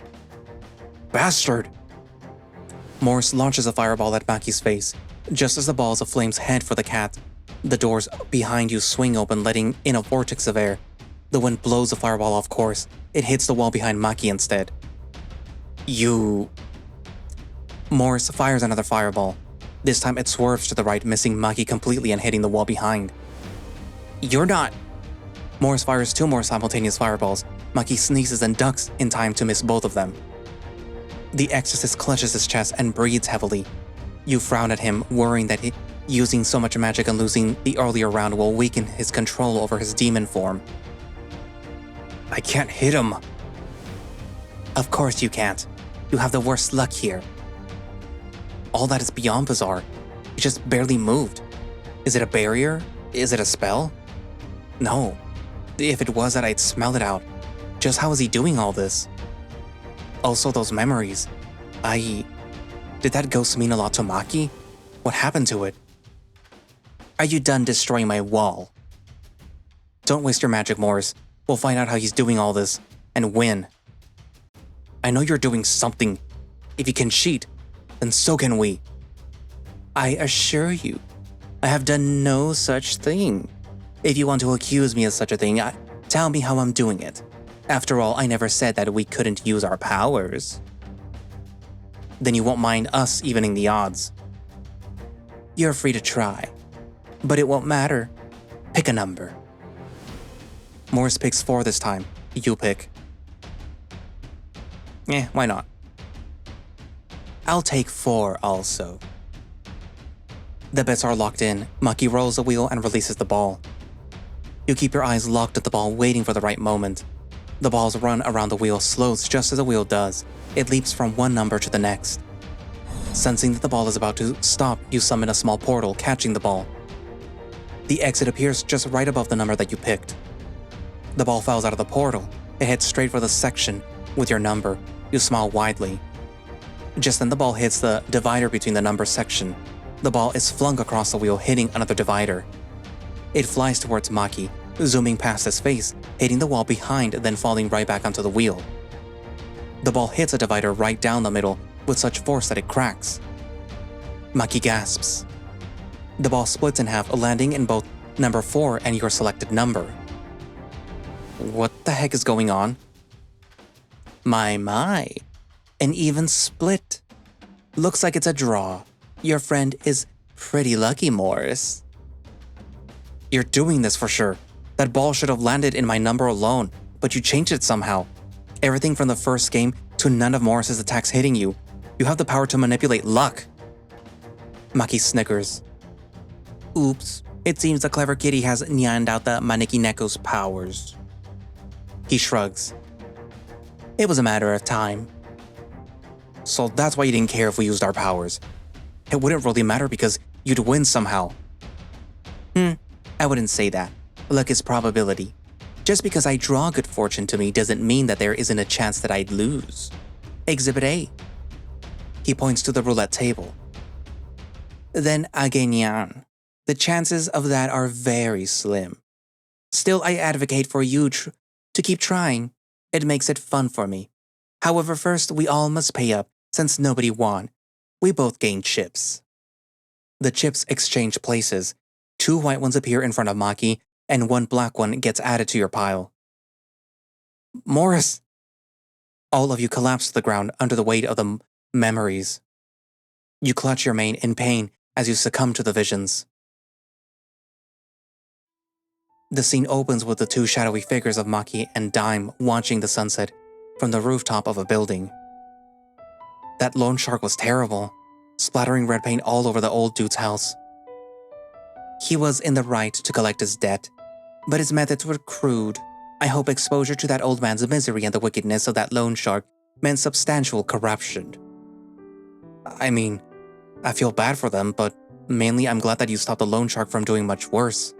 Bastard! Morris launches a fireball at Maki's face. Just as the balls of flames head for the cat, the doors behind you swing open, letting in a vortex of air. The wind blows the fireball off course. It hits the wall behind Maki instead. Morris fires another fireball. This time it swerves to the right, missing Maki completely and hitting the wall behind. You're not... Morris fires 2 more simultaneous fireballs. Maki sneezes and ducks in time to miss both of them. The exorcist clutches his chest and breathes heavily. You frown at him, worrying that using so much magic and losing the earlier round will weaken his control over his demon form. I can't hit him. Of course you can't. You have the worst luck here. All that is beyond bizarre. He just barely moved. Is it a barrier? Is it a spell? No. If it was that, I'd smell it out. Just how is he doing all this? Also, those memories. Did that ghost mean a lot to Maki? What happened to it? Are you done destroying my wall? Don't waste your magic, Morris. We'll find out how he's doing all this, and win. I know you're doing something. If you can cheat, then so can we. I assure you, I have done no such thing. If you want to accuse me of such a thing, tell me how I'm doing it. After all, I never said that we couldn't use our powers. Then you won't mind us evening the odds. You're free to try, but it won't matter. Pick a number. Morris picks 4 this time. You pick. Why not? I'll take 4 also. The bets are locked in. Maki rolls the wheel and releases the ball. You keep your eyes locked at the ball, waiting for the right moment. The ball's run around the wheel slows just as the wheel does. It leaps from one number to the next. Sensing that the ball is about to stop, you summon a small portal, catching the ball. The exit appears just right above the number that you picked. The ball falls out of the portal. It heads straight for the section with your number. You smile widely. Just then the ball hits the divider between the number section. The ball is flung across the wheel, hitting another divider. It flies towards Maki, zooming past his face, hitting the wall behind, then falling right back onto the wheel. The ball hits a divider right down the middle with such force that it cracks. Maki gasps. The ball splits in half, landing in both number 4 and your selected number. What the heck is going on? My, an even split. Looks like it's a draw. Your friend is pretty lucky, Morris. You're doing this for sure. That ball should have landed in my number alone, but you changed it somehow. Everything from the first game to none of Morris's attacks hitting you. You have the power to manipulate luck. Maki snickers. Oops, it seems the clever kitty has nyanned out the Maneki Neko's powers. He shrugs. It was a matter of time. So that's why you didn't care if we used our powers. It wouldn't really matter because you'd win somehow. I wouldn't say that. Luck is probability. Just because I draw good fortune to me doesn't mean that there isn't a chance that I'd lose. Exhibit A. He points to the roulette table. Then again, the chances of that are very slim. Still, I advocate for you to keep trying. It makes it fun for me. However, first, we all must pay up, since nobody won. We both gain chips. The chips exchange places. 2 white ones appear in front of Maki, and 1 black one gets added to your pile. Morris! All of you collapse to the ground under the weight of the memories. You clutch your mane in pain as you succumb to the visions. The scene opens with the 2 shadowy figures of Maki and Dime watching the sunset from the rooftop of a building. That loan shark was terrible, splattering red paint all over the old dude's house. He was in the right to collect his debt, but his methods were crude. I hope exposure to that old man's misery and the wickedness of that loan shark meant substantial corruption. I mean, I feel bad for them, but mainly I'm glad that you stopped the loan shark from doing much worse.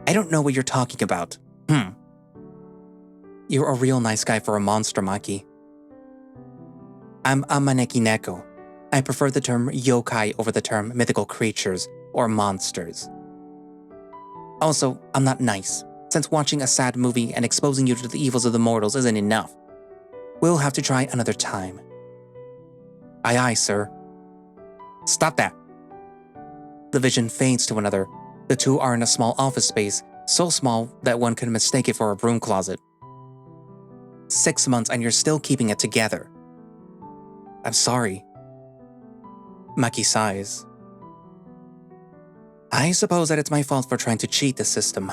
I don't know what you're talking about. You're a real nice guy for a monster, Maki. I'm a Maneki Neko. I prefer the term yokai over the term mythical creatures or monsters. Also, I'm not nice, since watching a sad movie and exposing you to the evils of the mortals isn't enough. We'll have to try another time. Aye aye, sir. Stop that. The vision fades to another. The 2 are in a small office space, so small that one could mistake it for a broom closet. 6 months and you're still keeping it together. I'm sorry. Maki sighs. I suppose that it's my fault for trying to cheat the system.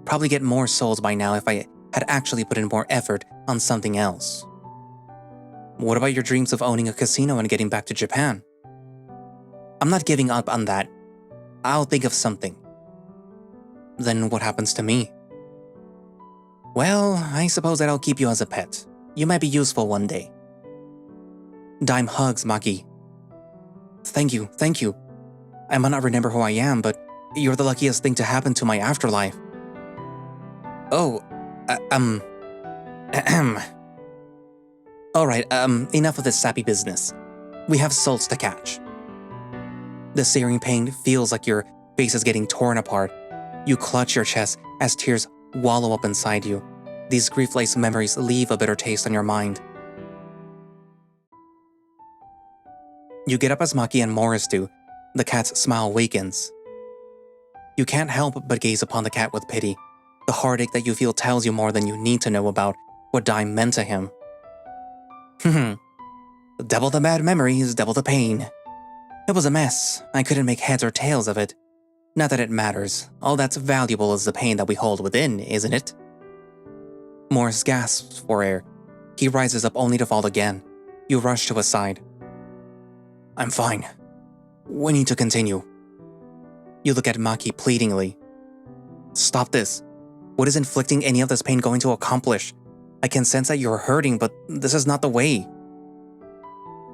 Probably get more souls by now if I had actually put in more effort on something else. What about your dreams of owning a casino and getting back to Japan? I'm not giving up on that. I'll think of something. Then what happens to me? Well, I suppose that I'll keep you as a pet. You might be useful one day. Dime hugs Maki. Thank you. I might not remember who I am, but you're the luckiest thing to happen to my afterlife. Oh, Alright, enough of this sappy business. We have souls to catch. The searing pain feels like your face is getting torn apart. You clutch your chest as tears wallow up inside you. These grief-laced memories leave a bitter taste on your mind. You get up as Maki and Morris do. The cat's smile wakens. You can't help but gaze upon the cat with pity. The heartache that you feel tells you more than you need to know about what Dime meant to him. Double the bad memories, double the pain. It was a mess. I couldn't make heads or tails of it. Not that it matters. All that's valuable is the pain that we hold within, isn't it? Morris gasps for air. He rises up only to fall again. You rush to his side. I'm fine. We need to continue. You look at Maki pleadingly. Stop this. What is inflicting any of this pain going to accomplish? I can sense that you're hurting, but this is not the way.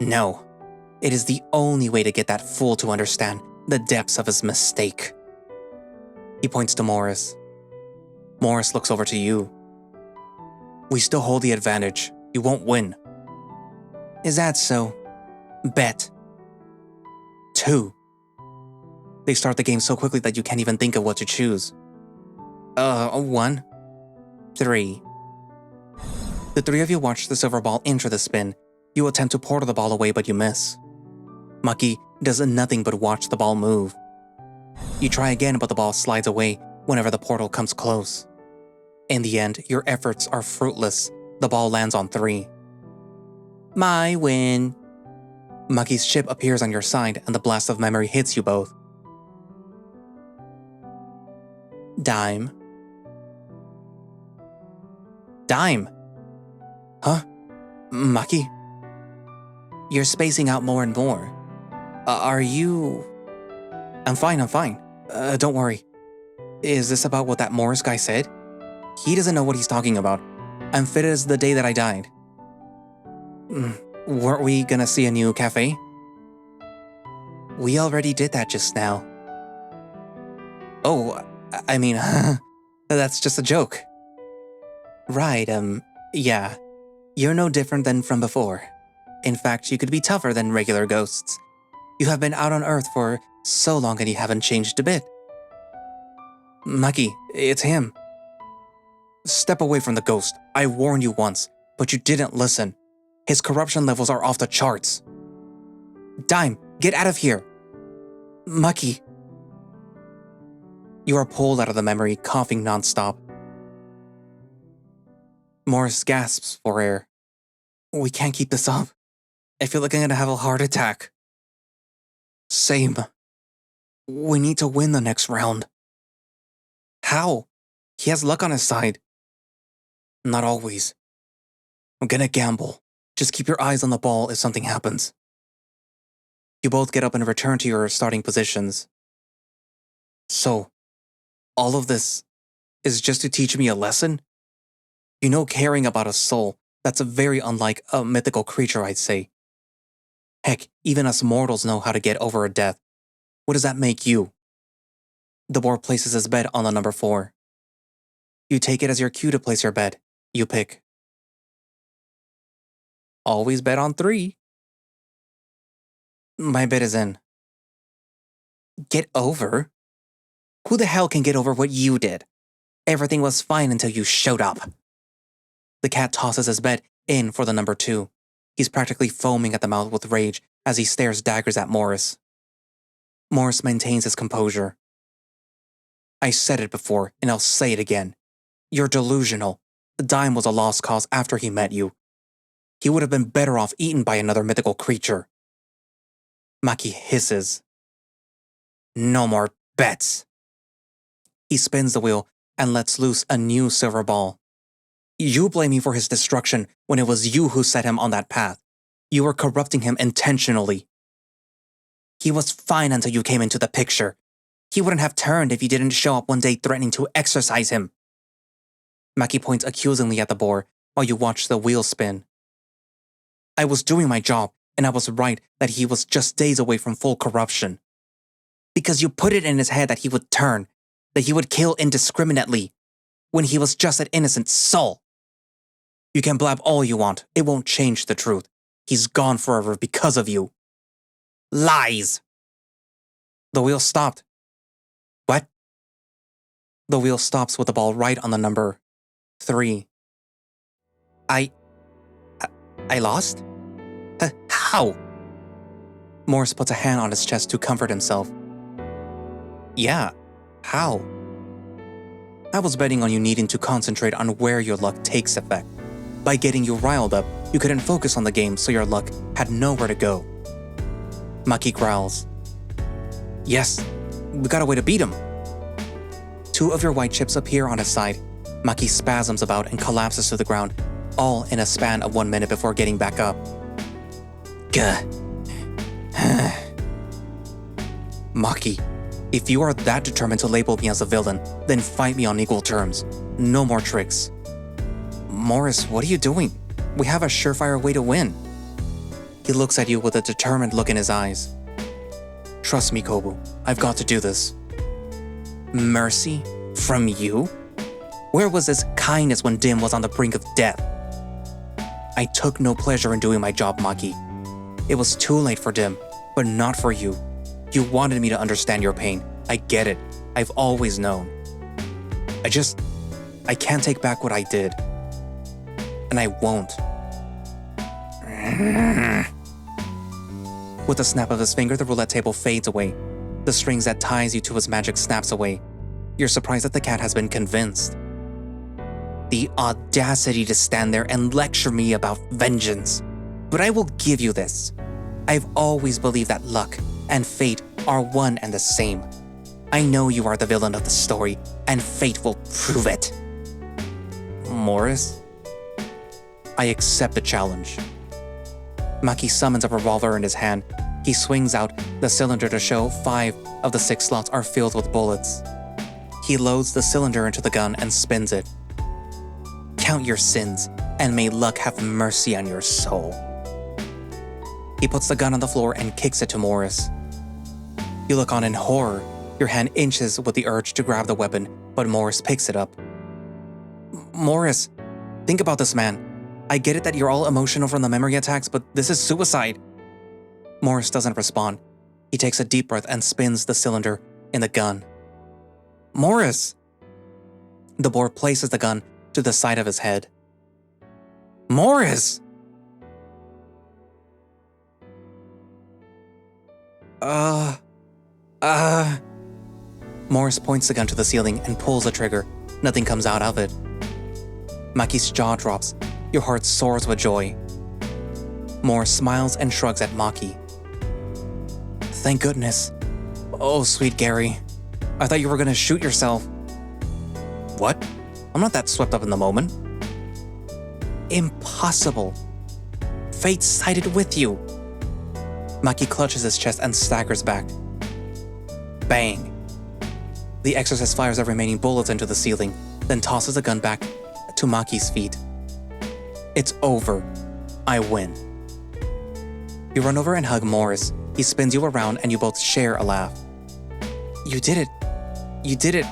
No. It is the only way to get that fool to understand the depths of his mistake. He points to Morris. Morris looks over to you. We still hold the advantage. You won't win. Is that so? Bet. 2. They start the game so quickly that you can't even think of what to choose. 1. 3. The three of you watch the silver ball enter the spin. You attempt to portal the ball away, but you miss. Maki does nothing but watch the ball move. You try again, but the ball slides away whenever the portal comes close. In the end, your efforts are fruitless. The ball lands on 3. My win. Maki's ship appears on your side, and the blast of memory hits you both. Dime. Huh? Maki? You're spacing out more and more. Are you... I'm fine. Don't worry. Is this about what that Morris guy said? He doesn't know what he's talking about. I'm fit as the day that I died. Weren't we gonna see a new cafe? We already did that just now. Oh, I mean, that's just a joke. Right, yeah. You're no different than from before. In fact, you could be tougher than regular ghosts. You have been out on Earth for so long and you haven't changed a bit. Maki, it's him. Step away from the ghost. I warned you once, but you didn't listen. His corruption levels are off the charts. Dime, get out of here. Maki. You are pulled out of the memory, coughing nonstop. Morris gasps for air. We can't keep this up. I feel like I'm gonna have a heart attack. Same. We need to win the next round. How? He has luck on his side. Not always. I'm gonna gamble. Just keep your eyes on the ball if something happens. You both get up and return to your starting positions. So, all of this is just to teach me a lesson? You know, caring about a soul, that's very unlike a mythical creature, I'd say. Heck, even us mortals know how to get over a death. What does that make you? The board places his bet on the number 4. You take it as your cue to place your bet. You pick. Always bet on 3. My bet is in. Get over? Who the hell can get over what you did? Everything was fine until you showed up. The cat tosses his bet in for the number 2. He's practically foaming at the mouth with rage as he stares daggers at Morris. Morris maintains his composure. I said it before, and I'll say it again. You're delusional. Dime was a lost cause after he met you. he would have been better off eaten by another mythical creature. Maki hisses. No more bets. He spins the wheel and lets loose a new silver ball. You blame me for his destruction when it was you who set him on that path. You were corrupting him intentionally. He was fine until you came into the picture. He wouldn't have turned if you didn't show up one day threatening to exorcise him. Maki points accusingly at the boar while you watch the wheel spin. I was doing my job, and I was right that he was just days away from full corruption. Because you put it in his head that he would turn, that he would kill indiscriminately, when he was just an innocent soul. You can blab all you want, it won't change the truth. He's gone forever because of you. Lies! The wheel stopped. What? The wheel stops with the ball right on the number 3. I lost? How? Morris puts a hand on his chest to comfort himself. Yeah, how? I was betting on you needing to concentrate on where your luck takes effect. By getting you riled up, you couldn't focus on the game, so your luck had nowhere to go. Maki growls. Yes, we got a way to beat him. 2 of your white chips appear on his side. Maki spasms about and collapses to the ground, all in a span of 1 minute before getting back up. Gah. Maki, if you are that determined to label me as a villain, then fight me on equal terms. No more tricks. Morris, what are you doing? We have a surefire way to win. He looks at you with a determined look in his eyes. Trust me, Kobu. I've got to do this. Mercy? From you? Where was this kindness when Dim was on the brink of death? I took no pleasure in doing my job, Maki. It was too late for Dim, but not for you. You wanted me to understand your pain. I get it. I've always known. I can't take back what I did. And I won't. With a snap of his finger, the roulette table fades away. The strings that ties you to his magic snaps away. You're surprised that the cat has been convinced. The audacity to stand there and lecture me about vengeance. But I will give you this. I've always believed that luck and fate are one and the same. I know you are the villain of the story, and fate will prove it. Morris? I accept the challenge. Maki summons a revolver in his hand. He swings out the cylinder to show 5 of the 6 slots are filled with bullets. He loads the cylinder into the gun and spins it. Count your sins, and may luck have mercy on your soul. He puts the gun on the floor and kicks it to Morris. You look on in horror. Your hand inches with the urge to grab the weapon, but Morris picks it up. Morris, think about this, man. I get it that you're all emotional from the memory attacks, but this is suicide. Morris doesn't respond. He takes a deep breath and spins the cylinder in the gun. Morris! The boar places the gun to the side of his head. Morris! Morris points the gun to the ceiling and pulls the trigger. Nothing comes out of it. Maki's jaw drops. Your heart soars with joy. Morris smiles and shrugs at Maki. Thank goodness. Oh, sweet Gary. I thought you were gonna shoot yourself. What? I'm not that swept up in the moment. Impossible. Fate sided with you. Maki clutches his chest and staggers back. Bang. The exorcist fires the remaining bullets into the ceiling, then tosses the gun back to Maki's feet. It's over. I win. You run over and hug Morris. He spins you around and you both share a laugh. You did it. You did it.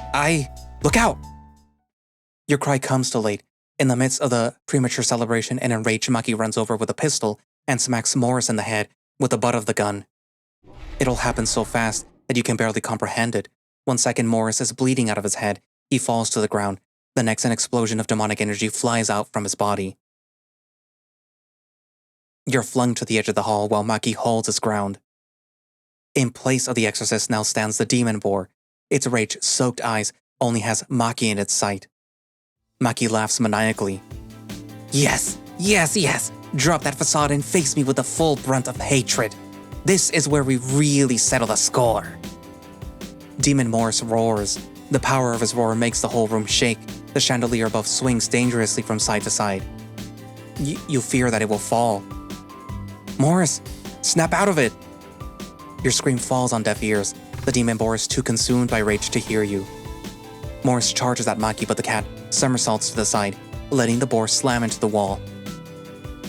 Look out! Your cry comes too late. In the midst of the premature celebration, an enraged Maki runs over with a pistol and smacks Morris in the head with the butt of the gun. It all happens so fast that you can barely comprehend it. 1 second, Morris is bleeding out of his head. He falls to the ground. The next, an explosion of demonic energy flies out from his body. You're flung to the edge of the hall while Maki holds his ground. In place of the exorcist now stands the demon boar. Its rage-soaked eyes only has Maki in its sight. Maki laughs maniacally. Yes, Yes, yes, drop that facade and face me with the full brunt of hatred. This is where we really settle the score. Demon Morris roars. The power of his roar makes the whole room shake. The chandelier above swings dangerously from side to side. You fear that it will fall. Morris, snap out of it! Your scream falls on deaf ears. The demon boar is too consumed by rage to hear you. Morris charges at Maki, but the cat somersaults to the side, letting the boar slam into the wall.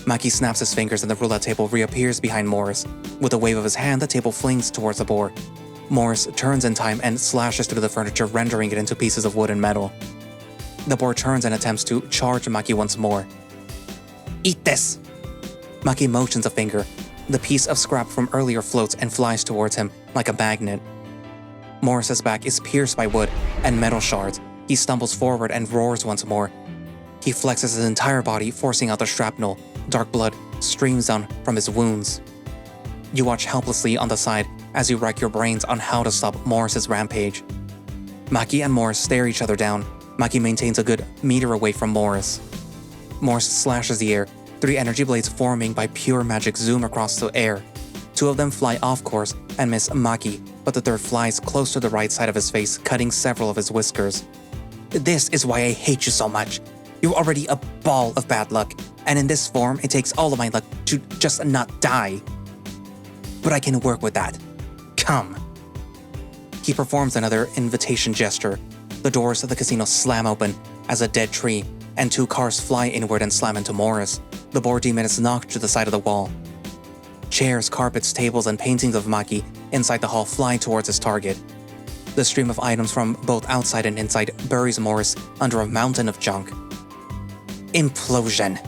Maki snaps his fingers and the roulette table reappears behind Morris. With a wave of his hand, the table flings towards the boar. Morris turns in time and slashes through the furniture, rendering it into pieces of wood and metal. The boar turns and attempts to charge Maki once more. Eat this! Maki motions a finger. The piece of scrap from earlier floats and flies towards him like a magnet. Morris's back is pierced by wood and metal shards. He stumbles forward and roars once more. He flexes his entire body, forcing out the shrapnel. Dark blood streams down from his wounds. You watch helplessly on the side as you rack your brains on how to stop Morris's rampage. Maki and Morris stare each other down. Maki maintains a good meter away from Morris. Morris slashes the air. 3 energy blades forming by pure magic zoom across the air. 2 of them fly off course and miss Maki, but the third flies close to the right side of his face, cutting several of his whiskers. This is why I hate you so much. You're already a ball of bad luck, and in this form, it takes all of my luck to just not die. But I can work with that. Come. He performs another invitation gesture. The doors of the casino slam open as a dead tree, and 2 cars fly inward and slam into Morris. The boar demon is knocked to the side of the wall. Chairs, carpets, tables, and paintings of Maki inside the hall fly towards his target. The stream of items from both outside and inside buries Morris under a mountain of junk. Implosion.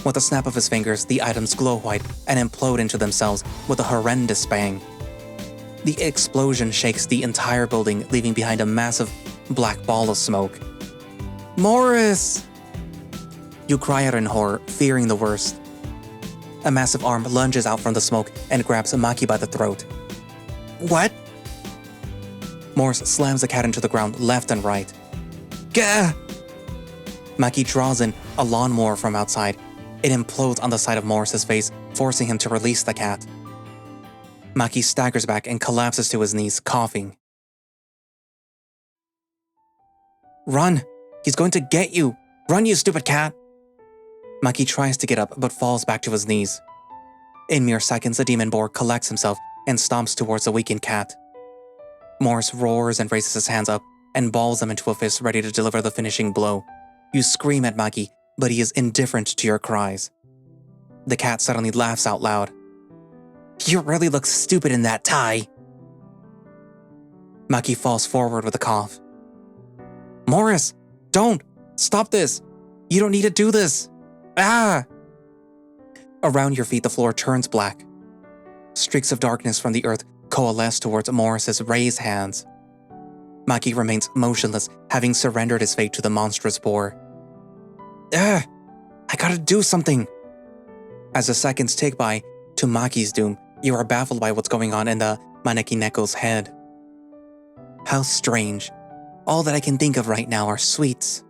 With a snap of his fingers, the items glow white and implode into themselves with a horrendous bang. The explosion shakes the entire building, leaving behind a massive black ball of smoke. Morris! You cry out in horror, fearing the worst. A massive arm lunges out from the smoke and grabs Maki by the throat. What? Morris slams the cat into the ground left and right. Gah! Maki draws in a lawnmower from outside. It implodes on the side of Morris's face, forcing him to release the cat. Maki staggers back and collapses to his knees, coughing. Run! He's going to get you! Run, you stupid cat! Maki tries to get up but falls back to his knees. In mere seconds, the demon boar collects himself and stomps towards the weakened cat. Morris roars and raises his hands up and balls them into a fist ready to deliver the finishing blow. You scream at Maki, but he is indifferent to your cries. The cat suddenly laughs out loud. You really look stupid in that tie. Maki falls forward with a cough. Morris, don't! Stop this! You don't need to do this! Ah! Around your feet, the floor turns black. Streaks of darkness from the earth coalesce towards Morris's raised hands. Maki remains motionless, having surrendered his fate to the monstrous boar. Ah! I gotta do something! As the seconds tick by, to Maki's doom, you are baffled by what's going on in the Maneki Neko's head. How strange. All that I can think of right now are sweets.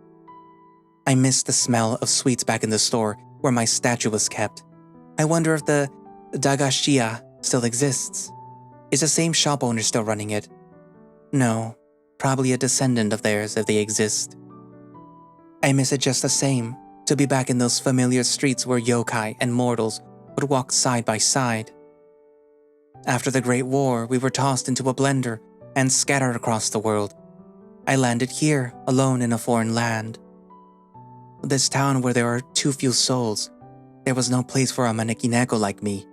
I miss the smell of sweets back in the store where my statue was kept. I wonder if the Dagashiya still exists. Is the same shop owner still running it? No, probably a descendant of theirs if they exist. I miss it just the same, to be back in those familiar streets where yokai and mortals would walk side by side. After the Great War, we were tossed into a blender and scattered across the world. I landed here, alone in a foreign land. This town where there are too few souls. There was no place for a Maneki Neko like me.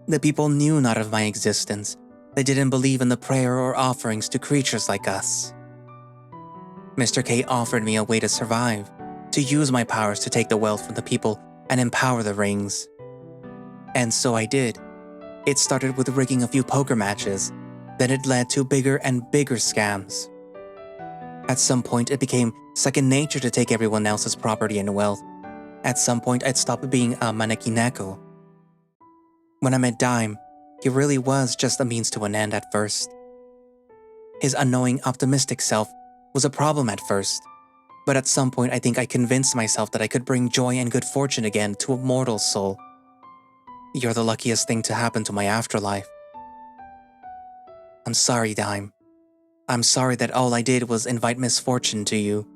The people knew not of my existence. They didn't believe in the prayer or offerings to creatures like us. Mr. K offered me a way to survive, to use my powers to take the wealth from the people and empower the rings. And so I did. It started with rigging a few poker matches, then it led to bigger and bigger scams. At some point, it became second nature to take everyone else's property and wealth. At some point, I'd stopped being a Maneki Neko. When I met Dime, he really was just a means to an end at first. His annoying, optimistic self was a problem at first. But at some point, I think I convinced myself that I could bring joy and good fortune again to a mortal soul. You're the luckiest thing to happen to my afterlife. I'm sorry, Dime. I'm sorry that all I did was invite misfortune to you.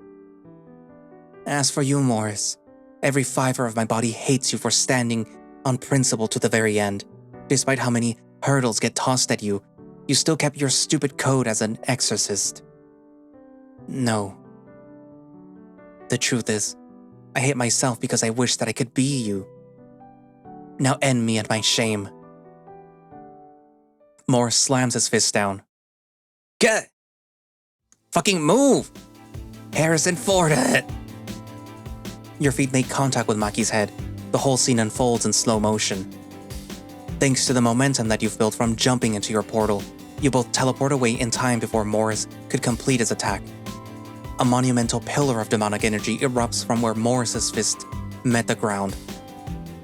As for you, Morris, every fiber of my body hates you for standing on principle to the very end. Despite how many hurdles get tossed at you, you still kept your stupid code as an exorcist. No. The truth is, I hate myself because I wish that I could be you. Now end me at my shame. Morris slams his fist down. Get! Fucking move! Harrison Ford it! Your feet make contact with Maki's head. The whole scene unfolds in slow motion. Thanks to the momentum that you've built from jumping into your portal, you both teleport away in time before Morris could complete his attack. A monumental pillar of demonic energy erupts from where Morris's fist met the ground.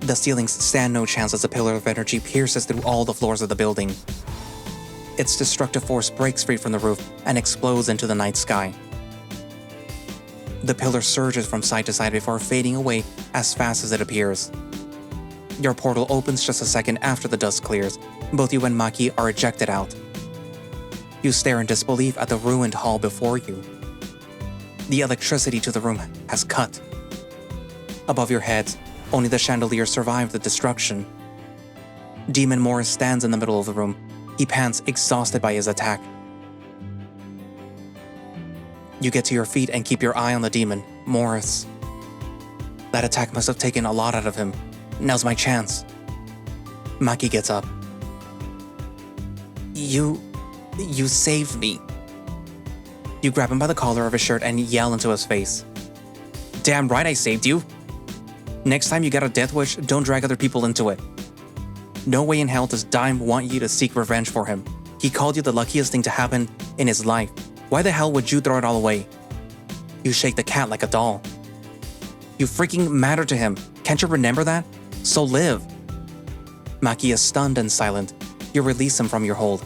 The ceilings stand no chance as a pillar of energy pierces through all the floors of the building. Its destructive force breaks free from the roof and explodes into the night sky. The pillar surges from side to side before fading away as fast as it appears. Your portal opens just a second after the dust clears. Both you and Maki are ejected out. You stare in disbelief at the ruined hall before you. The electricity to the room has cut. Above your heads, only the chandelier survived the destruction. Demon Morris stands in the middle of the room. He pants, exhausted by his attack. You get to your feet and keep your eye on the demon, Morris. That attack must have taken a lot out of him. Now's my chance. Maki gets up. You saved me. You grab him by the collar of his shirt and yell into his face. Damn right I saved you. Next time you get a death wish, don't drag other people into it. No way in hell does Dime want you to seek revenge for him. He called you the luckiest thing to happen in his life. Why the hell would you throw it all away? You shake the cat like a doll. You freaking matter to him. Can't you remember that? So live. Maki is stunned and silent. You release him from your hold.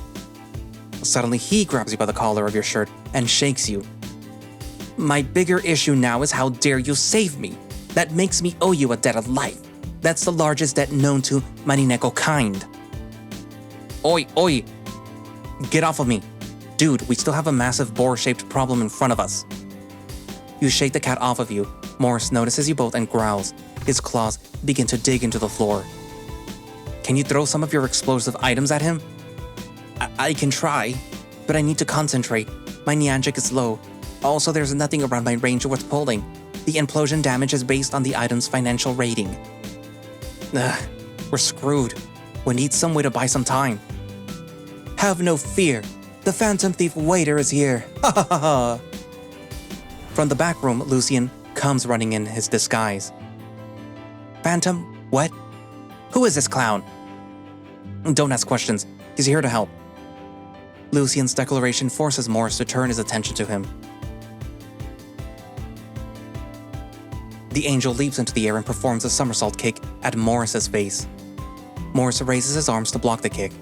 Suddenly he grabs you by the collar of your shirt and shakes you. My bigger issue now is how dare you save me. That makes me owe you a debt of life. That's the largest debt known to Manineko kind. Oi, oi! Get off of me. Dude, we still have a massive boar-shaped problem in front of us. You shake the cat off of you. Morris notices you both and growls. His claws begin to dig into the floor. Can you throw some of your explosive items at him? I can try, but I need to concentrate. My Niantic is low. Also, there's nothing around my range worth pulling. The implosion damage is based on the item's financial rating. We're screwed. We need some way to buy some time. Have no fear. The Phantom Thief waiter is here. Ha ha ha ha. From the back room, Lucien comes running in his disguise. Phantom? What? Who is this clown? Don't ask questions. He's here to help. Lucien's declaration forces Morris to turn his attention to him. The angel leaps into the air and performs a somersault kick at Morris's face. Morris raises his arms to block the kick.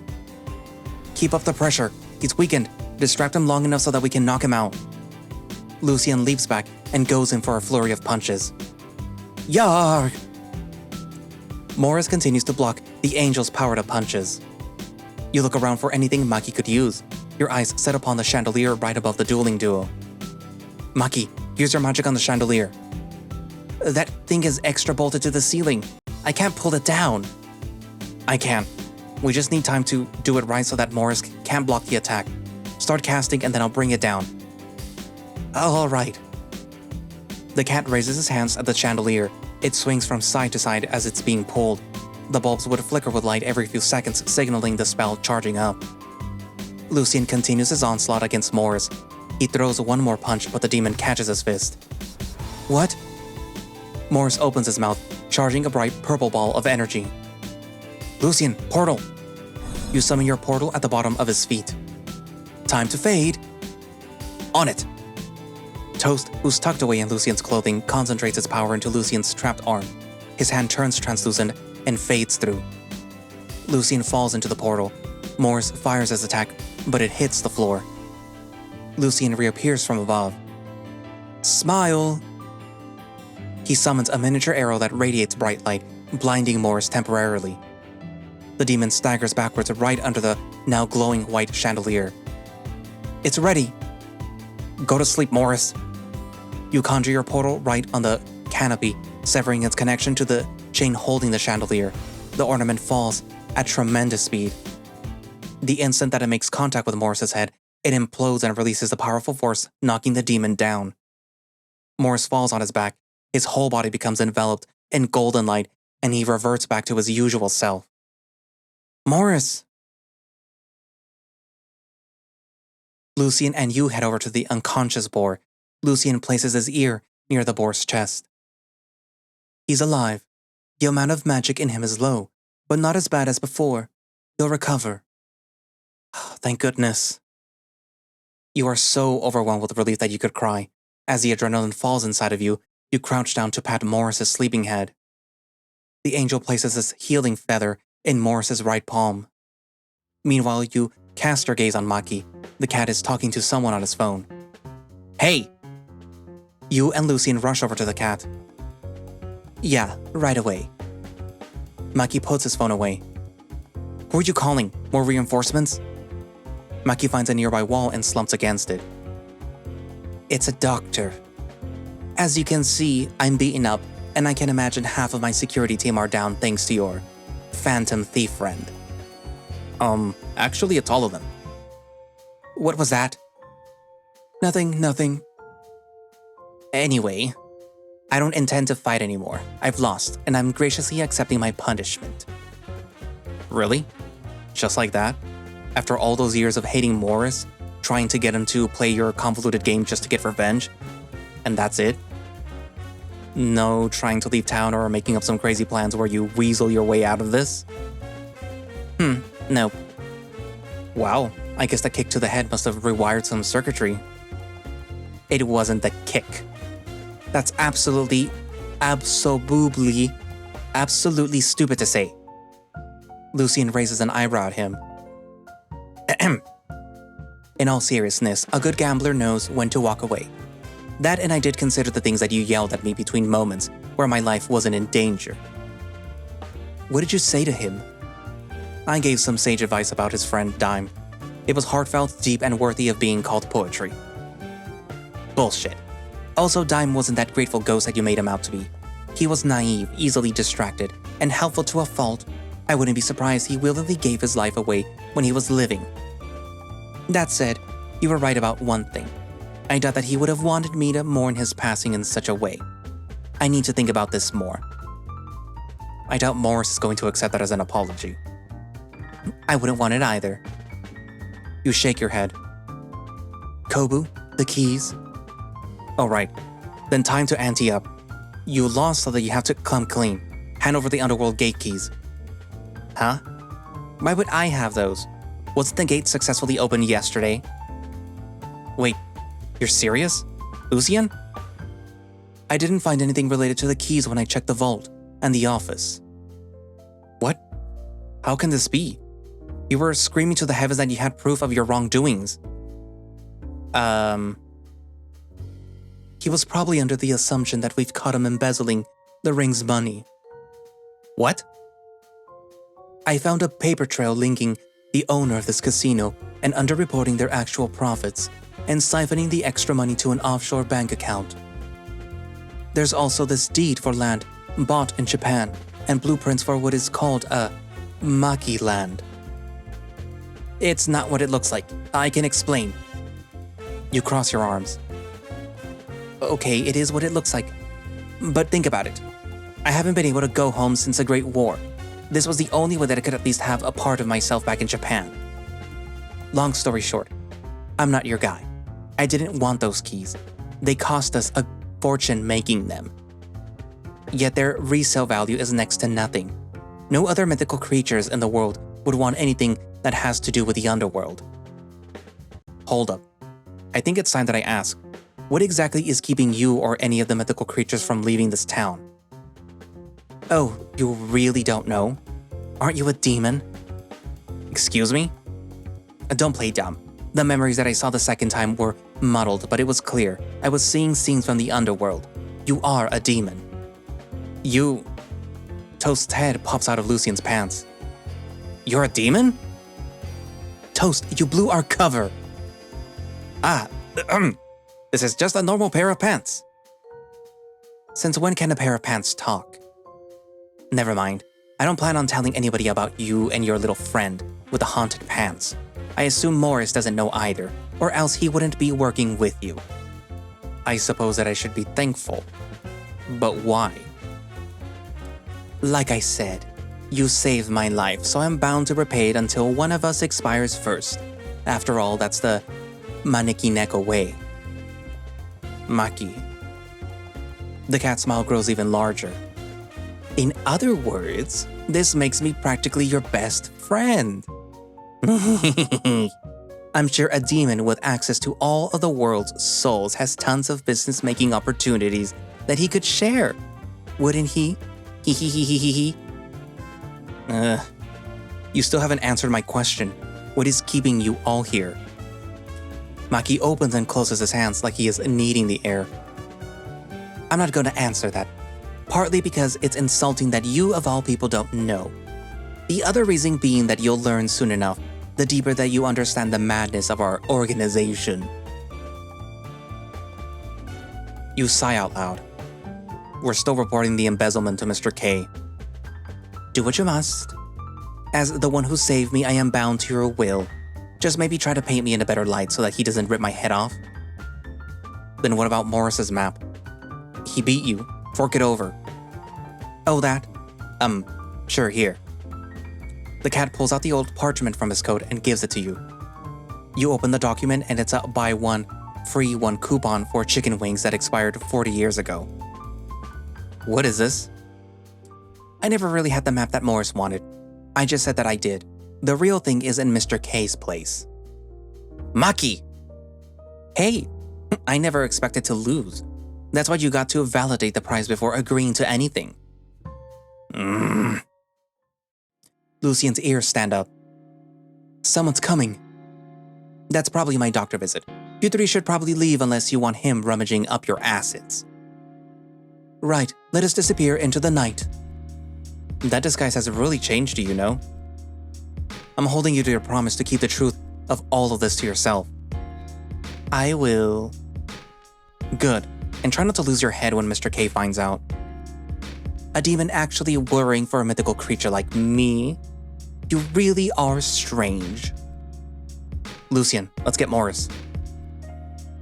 Keep up the pressure. He's weakened. Distract him long enough so that we can knock him out. Lucien leaps back and goes in for a flurry of punches. Yarr! Morris continues to block the angel's powered-up punches. You look around for anything Maki could use. Your eyes set upon the chandelier right above the dueling duo. Maki, use your magic on the chandelier. That thing is extra bolted to the ceiling. I can't pull it down. I can. We just need time to do it right so that Morris can't block the attack. Start casting and then I'll bring it down. All right. The cat raises his hands at the chandelier. It swings from side to side as it's being pulled. The bulbs would flicker with light every few seconds, signaling the spell charging up. Lucien continues his onslaught against Morris. He throws one more punch, but the demon catches his fist. What? Morris opens his mouth, charging a bright purple ball of energy. Lucien, portal! You summon your portal at the bottom of his feet. Time to fade. On it! Toast, who's tucked away in Lucien's clothing, concentrates its power into Lucien's trapped arm. His hand turns translucent and fades through. Lucien falls into the portal. Morris fires his attack, but it hits the floor. Lucien reappears from above. Smile! He summons a miniature arrow that radiates bright light, blinding Morris temporarily. The demon staggers backwards right under the now glowing white chandelier. It's ready! Go to sleep, Morris. You conjure your portal right on the canopy, severing its connection to the chain holding the chandelier. The ornament falls at tremendous speed. The instant that it makes contact with Morris's head, it implodes and releases a powerful force, knocking the demon down. Morris falls on his back, his whole body becomes enveloped in golden light, and he reverts back to his usual self. Morris! Lucien and you head over to the unconscious boar. Lucien places his ear near the boar's chest. He's alive. The amount of magic in him is low, but not as bad as before. He'll recover. Thank goodness. You are so overwhelmed with relief that you could cry. As the adrenaline falls inside of you, you crouch down to pat Morris's sleeping head. The angel places his healing feather in Morris's right palm. Meanwhile, you cast your gaze on Maki. The cat is talking to someone on his phone. Hey! You and Lucien rush over to the cat. Yeah, right away. Maki puts his phone away. Who are you calling? More reinforcements? Maki finds a nearby wall and slumps against it. It's a doctor. As you can see, I'm beaten up, and I can imagine half of my security team are down thanks to your phantom thief friend. Actually, it's all of them. What was that? Nothing. Anyway, I don't intend to fight anymore. I've lost, and I'm graciously accepting my punishment. Really? Just like that? After all those years of hating Morris, trying to get him to play your convoluted game just to get revenge? And that's it? No trying to leave town or making up some crazy plans where you weasel your way out of this? No. Wow, I guess the kick to the head must have rewired some circuitry. It wasn't the kick. That's absolutely stupid to say. Lucien raises an eyebrow at him. In all seriousness, a good gambler knows when to walk away. That and I did consider the things that you yelled at me between moments where my life wasn't in danger. What did you say to him? I gave some sage advice about his friend Dime. It was heartfelt, deep, and worthy of being called poetry. Bullshit. Also, Dime wasn't that grateful ghost that you made him out to be. He was naive, easily distracted, and helpful to a fault. I wouldn't be surprised he willingly gave his life away when he was living. That said, you were right about one thing. I doubt that he would have wanted me to mourn his passing in such a way. I need to think about this more. I doubt Morris is going to accept that as an apology. I wouldn't want it either. You shake your head. Kobu, the keys. Oh right, then time to ante up. You lost so that you have to come clean. Hand over the underworld gate keys. Huh? Why would I have those? Wasn't the gate successfully opened yesterday? Wait, you're serious? Lucien? I didn't find anything related to the keys when I checked the vault and the office. What? How can this be? You were screaming to the heavens that you had proof of your wrongdoings. He was probably under the assumption that we've caught him embezzling the ring's money. What? I found a paper trail linking the owner of this casino and underreporting their actual profits and siphoning the extra money to an offshore bank account. There's also this deed for land bought in Japan and blueprints for what is called a Maki land. It's not what it looks like. I can explain. You cross your arms. Okay, it is what it looks like. But think about it. I haven't been able to go home since the Great War. This was the only way that I could at least have a part of myself back in Japan. Long story short, I'm not your guy. I didn't want those keys. They cost us a fortune making them. Yet their resale value is next to nothing. No other mythical creatures in the world would want anything that has to do with the underworld. Hold up. I think it's time that I ask, what exactly is keeping you or any of the mythical creatures from leaving this town? Oh, you really don't know? Aren't you a demon? Excuse me? Don't play dumb. The memories that I saw the second time were muddled, but it was clear. I was seeing scenes from the underworld. You are a demon. You... Toast's head pops out of Lucian's pants. You're a demon? Toast, you blew our cover. This is just a normal pair of pants. Since when can a pair of pants talk? Never mind. I don't plan on telling anybody about you and your little friend with the haunted pants. I assume Morris doesn't know either, or else he wouldn't be working with you. I suppose that I should be thankful. But why? Like I said, you saved my life, so I'm bound to repay it until one of us expires first. After all, that's the Maneki Neko way. Maki. The cat's smile grows even larger. In other words, this makes me practically your best friend. I'm sure a demon with access to all of the world's souls has tons of business-making opportunities that he could share. Wouldn't he? He. You still haven't answered my question. What is keeping you all here? Maki opens and closes his hands like he is kneading the air. I'm not going to answer that. Partly because it's insulting that you of all people don't know. The other reason being that you'll learn soon enough, the deeper that you understand the madness of our organization. You sigh out loud. We're still reporting the embezzlement to Mr. K. Do what you must. As the one who saved me, I am bound to your will. Just maybe try to paint me in a better light so that he doesn't rip my head off. Then what about Morris's map? He beat you. Fork it over. Oh, that? Sure, here. The cat pulls out the old parchment from his coat and gives it to you. You open the document and it's a buy one, free one coupon for chicken wings that expired 40 years ago. What is this? I never really had the map that Morris wanted. I just said that I did. The real thing is in Mr. K's place. Maki! Hey, I never expected to lose. That's why you got to validate the price before agreeing to anything. Lucian's ears stand up. Someone's coming. That's probably my doctor visit. You three should probably leave unless you want him rummaging up your assets. Right, let us disappear into the night. That disguise has really changed you, you know? I'm holding you to your promise to keep the truth of all of this to yourself. I will. Good. And try not to lose your head when Mr. K finds out. A demon actually worrying for a mythical creature like me? You really are strange. Lucian, let's get Morris.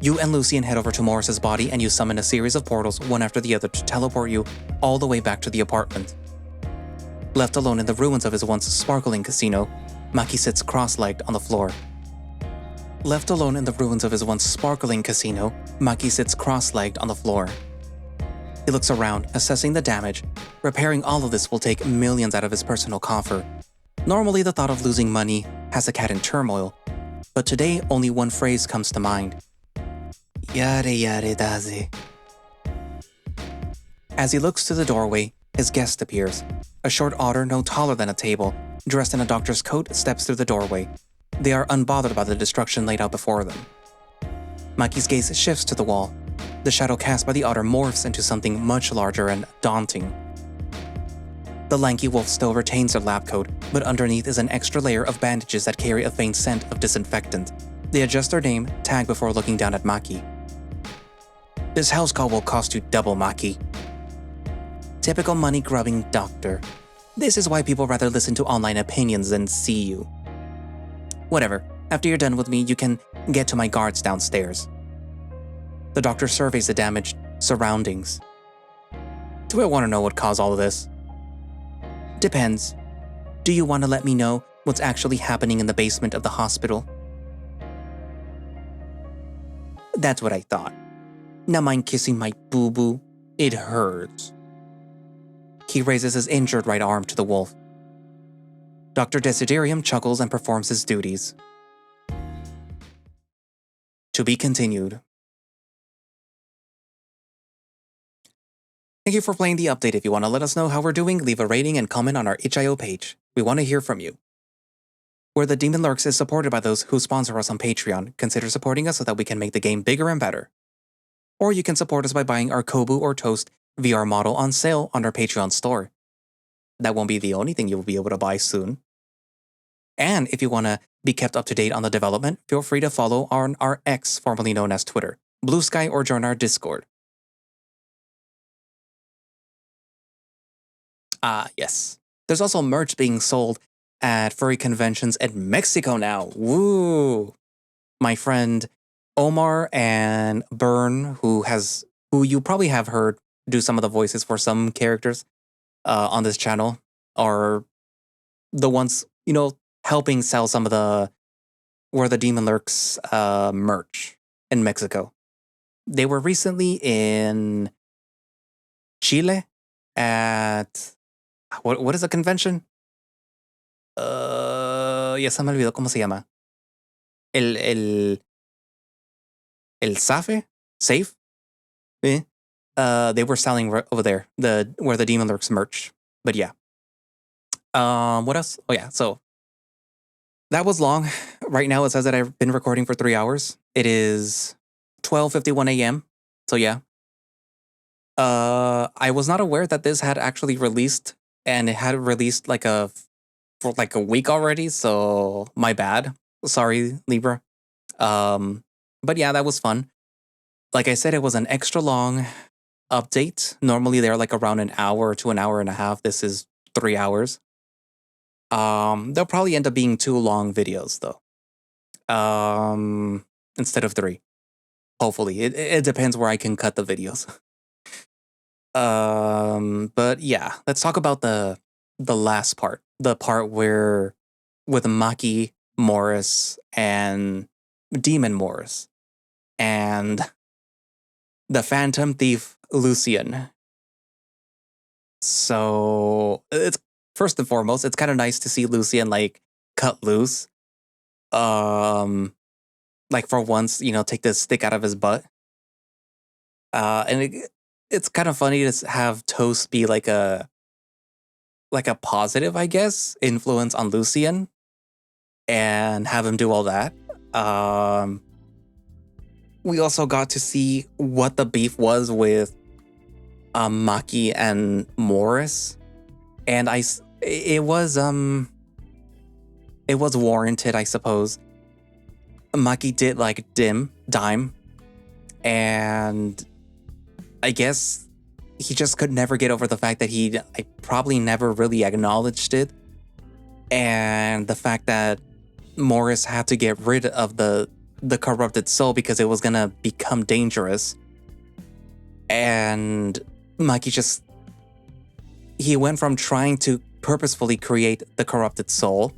You and Lucian head over to Morris's body and you summon a series of portals, one after the other, to teleport you all the way back to the apartment. Left alone in the ruins of his once sparkling casino, Maki sits cross-legged on the floor. Left alone in the ruins of his once sparkling casino, Maki sits cross-legged on the floor. He looks around, assessing the damage. Repairing all of this will take millions out of his personal coffer. Normally, the thought of losing money has the cat in turmoil, but today only one phrase comes to mind. Yare yare daze. As he looks to the doorway, his guest appears. A short otter no taller than a table, dressed in a doctor's coat, steps through the doorway. They are unbothered by the destruction laid out before them. Maki's gaze shifts to the wall. The shadow cast by the otter morphs into something much larger and daunting. The lanky wolf still retains their lab coat, but underneath is an extra layer of bandages that carry a faint scent of disinfectant. They adjust their name tag before looking down at Maki. This house call will cost you double, Maki. Typical money-grubbing doctor. This is why people rather listen to online opinions than see you. Whatever, after you're done with me, you can get to my guards downstairs. The doctor surveys the damaged surroundings. Do I want to know what caused all of this? Depends. Do you want to let me know what's actually happening in the basement of the hospital? That's what I thought. Now mind kissing my boo-boo. It hurts. He raises his injured right arm to the wolf. Dr. Desiderium chuckles and performs his duties. To be continued. Thank you for playing the update. If you want to let us know how we're doing, leave a rating and comment on our itch.io page. We want to hear from you. Where the Demon Lurks is supported by those who sponsor us on Patreon, consider supporting us so that we can make the game bigger and better. Or you can support us by buying our Kobu or Toast VR model on sale on our Patreon store. That won't be the only thing you'll be able to buy soon. And if you want to be kept up to date on the development, feel free to follow on our X, formerly known as Twitter, Blue Sky, or join our Discord. Yes. There's also merch being sold at furry conventions in Mexico now. Woo! My friend Omar and Bern, who you probably have heard do some of the voices for some characters on this channel, are the ones, helping sell some of the Where the Demon Lurks merch in Mexico. They were recently in Chile at what is the convention? Ya se me olvidó cómo se llama. El SAFE? Safe? Eh? They were selling over there, Where the Demon Lurks merch. But yeah. What else? Oh yeah, so that was long. Right now it says that I've been recording for 3 hours. It is 12:51 a.m. So yeah. I was not aware that this had actually released, and it had released for a week already, so my bad. Sorry, Libra. But yeah, that was fun. Like I said, it was an extra long update. Normally they're like around an hour to an hour and a half. This is 3 hours. They'll probably end up being 2 long videos though. Instead of 3. Hopefully. It depends where I can cut the videos. But yeah, let's talk about the last part. The part where with Maki, Morris, and Demon Morris, and the Phantom Thief Lucian. So it's first and foremost, it's kind of nice to see Lucian cut loose. For once, take the stick out of his butt. And it's kind of funny to have Toast be like a positive, I guess, influence on Lucian and have him do all that. We also got to see what the beef was with Maki and Morris, and it was warranted, I suppose. Maki did dime, and I guess he just could never get over the fact that he probably never really acknowledged it, and the fact that Morris had to get rid of the corrupted soul because it was gonna become dangerous. And Maki he went from trying to purposefully create the corrupted soul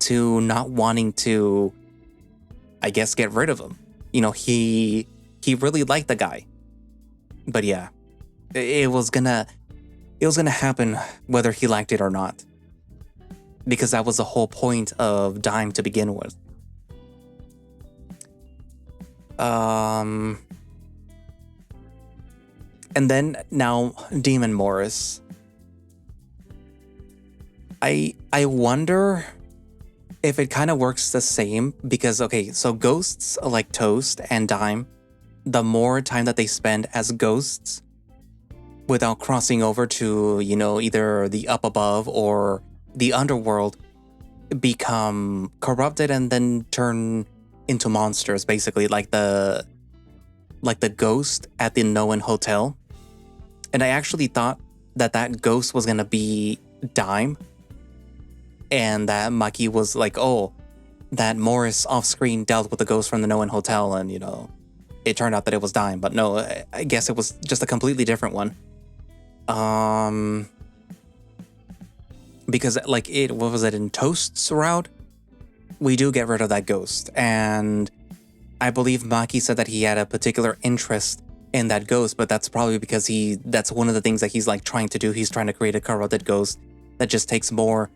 to not wanting to, I guess, get rid of him. He really liked the guy. But yeah, it was gonna happen whether he liked it or not. Because that was the whole point of Dime to begin with. And then now Demon Morris. I wonder if it kind of works the same because, okay, so ghosts like Toast and Dime, the more time that they spend as ghosts without crossing over to, either the up above or the underworld, become corrupted and then turn into monsters, basically, like the ghost at the Noen Hotel. And I actually thought that ghost was gonna be Dime, and that Maki was like, oh, that Morris off-screen dealt with the ghost from the Noen Hotel, and it turned out that it was Dime. But no, I guess it was just a completely different one. Because what was it, in Toast's route, we do get rid of that ghost, and I believe Maki said that he had a particular interest in that ghost, but that's probably because that's one of the things that he's trying to do. He's trying to create a corrupted ghost that just takes more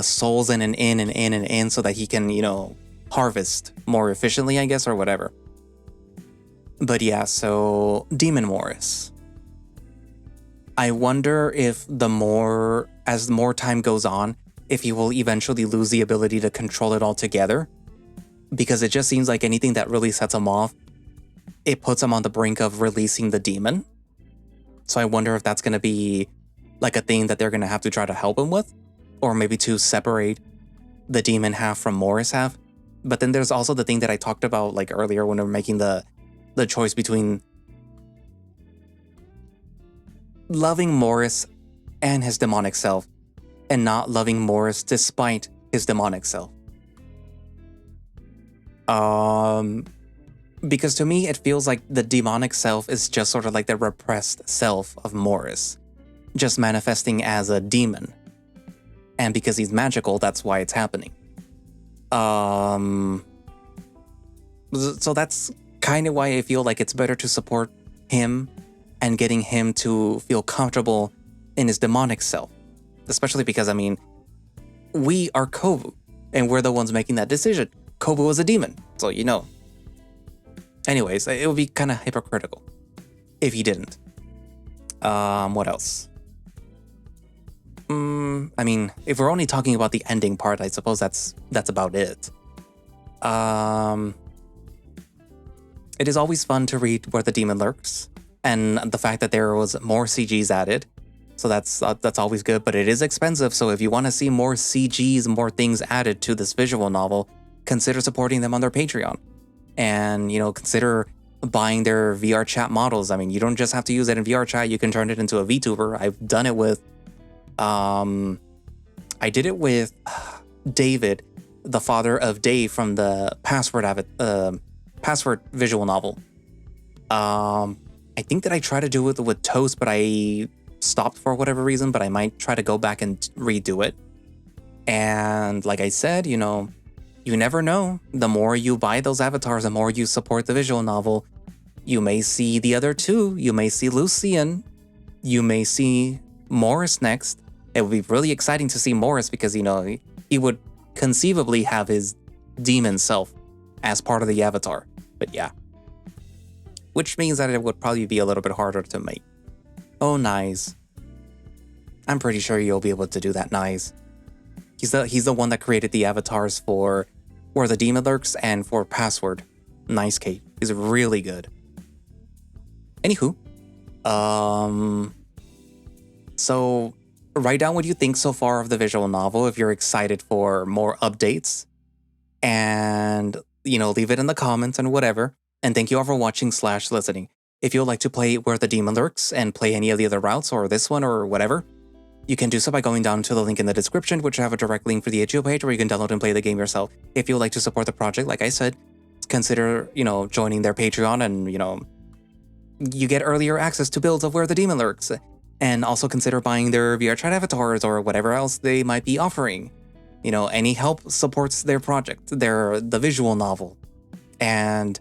souls in and in and in and in so that he can, harvest more efficiently, I guess, or whatever. But yeah, so Demon Morris. I wonder if as more time goes on, if he will eventually lose the ability to control it altogether. Because it just seems like anything that really sets him off, it puts him on the brink of releasing the demon. So I wonder if that's going to be like a thing that they're going to have to try to help him with, or maybe to separate the demon half from Morris half. But then there's also the thing that I talked about like earlier when we were making the choice between loving Morris and his demonic self and not loving Morris despite his demonic self. Because to me, it feels like the demonic self is just sort of like the repressed self of Morris, just manifesting as a demon. And because he's magical, that's why it's happening. So that's kind of why I feel like it's better to support him and getting him to feel comfortable in his demonic self. Especially because, I mean, we are Kobu, and we're the ones making that decision. Kobu was a demon, so you know. Anyways, it would be kind of hypocritical if he didn't. What else? I mean, if we're only talking about the ending part, I suppose that's about it. It is always fun to read Where the Demon Lurks, and the fact that there was more CGs added, so that's always good. But it is expensive, so if you want to see more CGs, more things added to this visual novel, consider supporting them on their Patreon, and you know, consider buying their VR chat models. I mean, you don't just have to use it in VR chat; you can turn it into a VTuber. I've done it with. I did it with David, the father of Dave from the Password visual novel. I think that I tried to do it with Toast, but I stopped for whatever reason, but I might try to go back and redo it. And like I said, you know, you never know. The more you buy those avatars, the more you support the visual novel. You may see the other two. You may see Lucian. You may see Morris next. It would be really exciting to see Morris because, you know, he would conceivably have his demon self as part of the avatar. But yeah. Which means that it would probably be a little bit harder to make. Oh, nice. I'm pretty sure you'll be able to do that, nice. He's the one that created the avatars for Where the Demon Lurks and for Password. Nice, Kate. He's really good. Anywho. So write down what you think so far of the visual novel if you're excited for more updates. And, you know, leave it in the comments and whatever. And thank you all for watching / listening. If you would like to play Where the Demon Lurks and play any of the other routes or this one or whatever, you can do so by going down to the link in the description, which I have a direct link for the itch.io page where you can download and play the game yourself. If you would like to support the project, like I said, consider, you know, joining their Patreon and, you know, you get earlier access to builds of Where the Demon Lurks. And also consider buying their VR chat avatars or whatever else they might be offering. You know, any help supports their project, the visual novel. And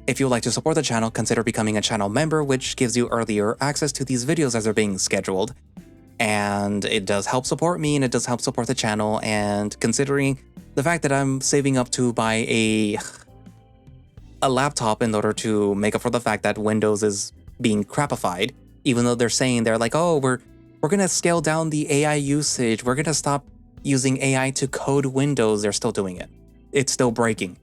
if you would like to support the channel, consider becoming a channel member, which gives you earlier access to these videos as they're being scheduled. And it does help support me and it does help support the channel. And considering the fact that I'm saving up to buy a laptop in order to make up for the fact that Windows is being crapified, even though they're like, oh, we're gonna scale down the AI usage. We're gonna stop using AI to code Windows. They're still doing it. It's still breaking.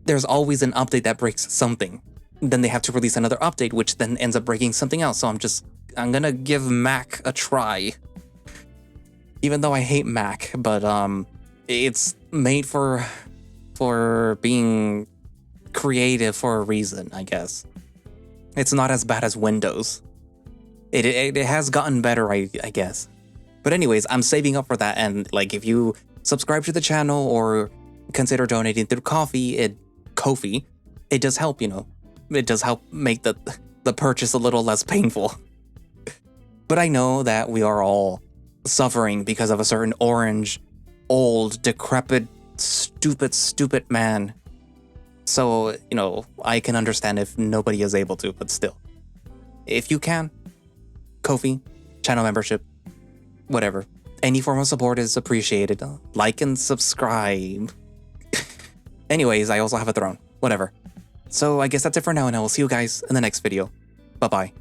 There's always an update that breaks something. Then they have to release another update, which then ends up breaking something else. So I'm gonna give Mac a try. Even though I hate Mac, but it's made for being creative for a reason, I guess. It's not as bad as Windows. It has gotten better, I guess. But anyways, I'm saving up for that, and like if you subscribe to the channel or consider donating through Ko-fi, it does help, you know. It does help make the purchase a little less painful. But I know that we are all suffering because of a certain orange, old, decrepit, stupid man. So, you know, I can understand if nobody is able to, but still. If you can, Ko-fi, channel membership, whatever. Any form of support is appreciated. Like and subscribe. Anyways, I also have a throne. Whatever. So I guess that's it for now, and I will see you guys in the next video. Bye-bye.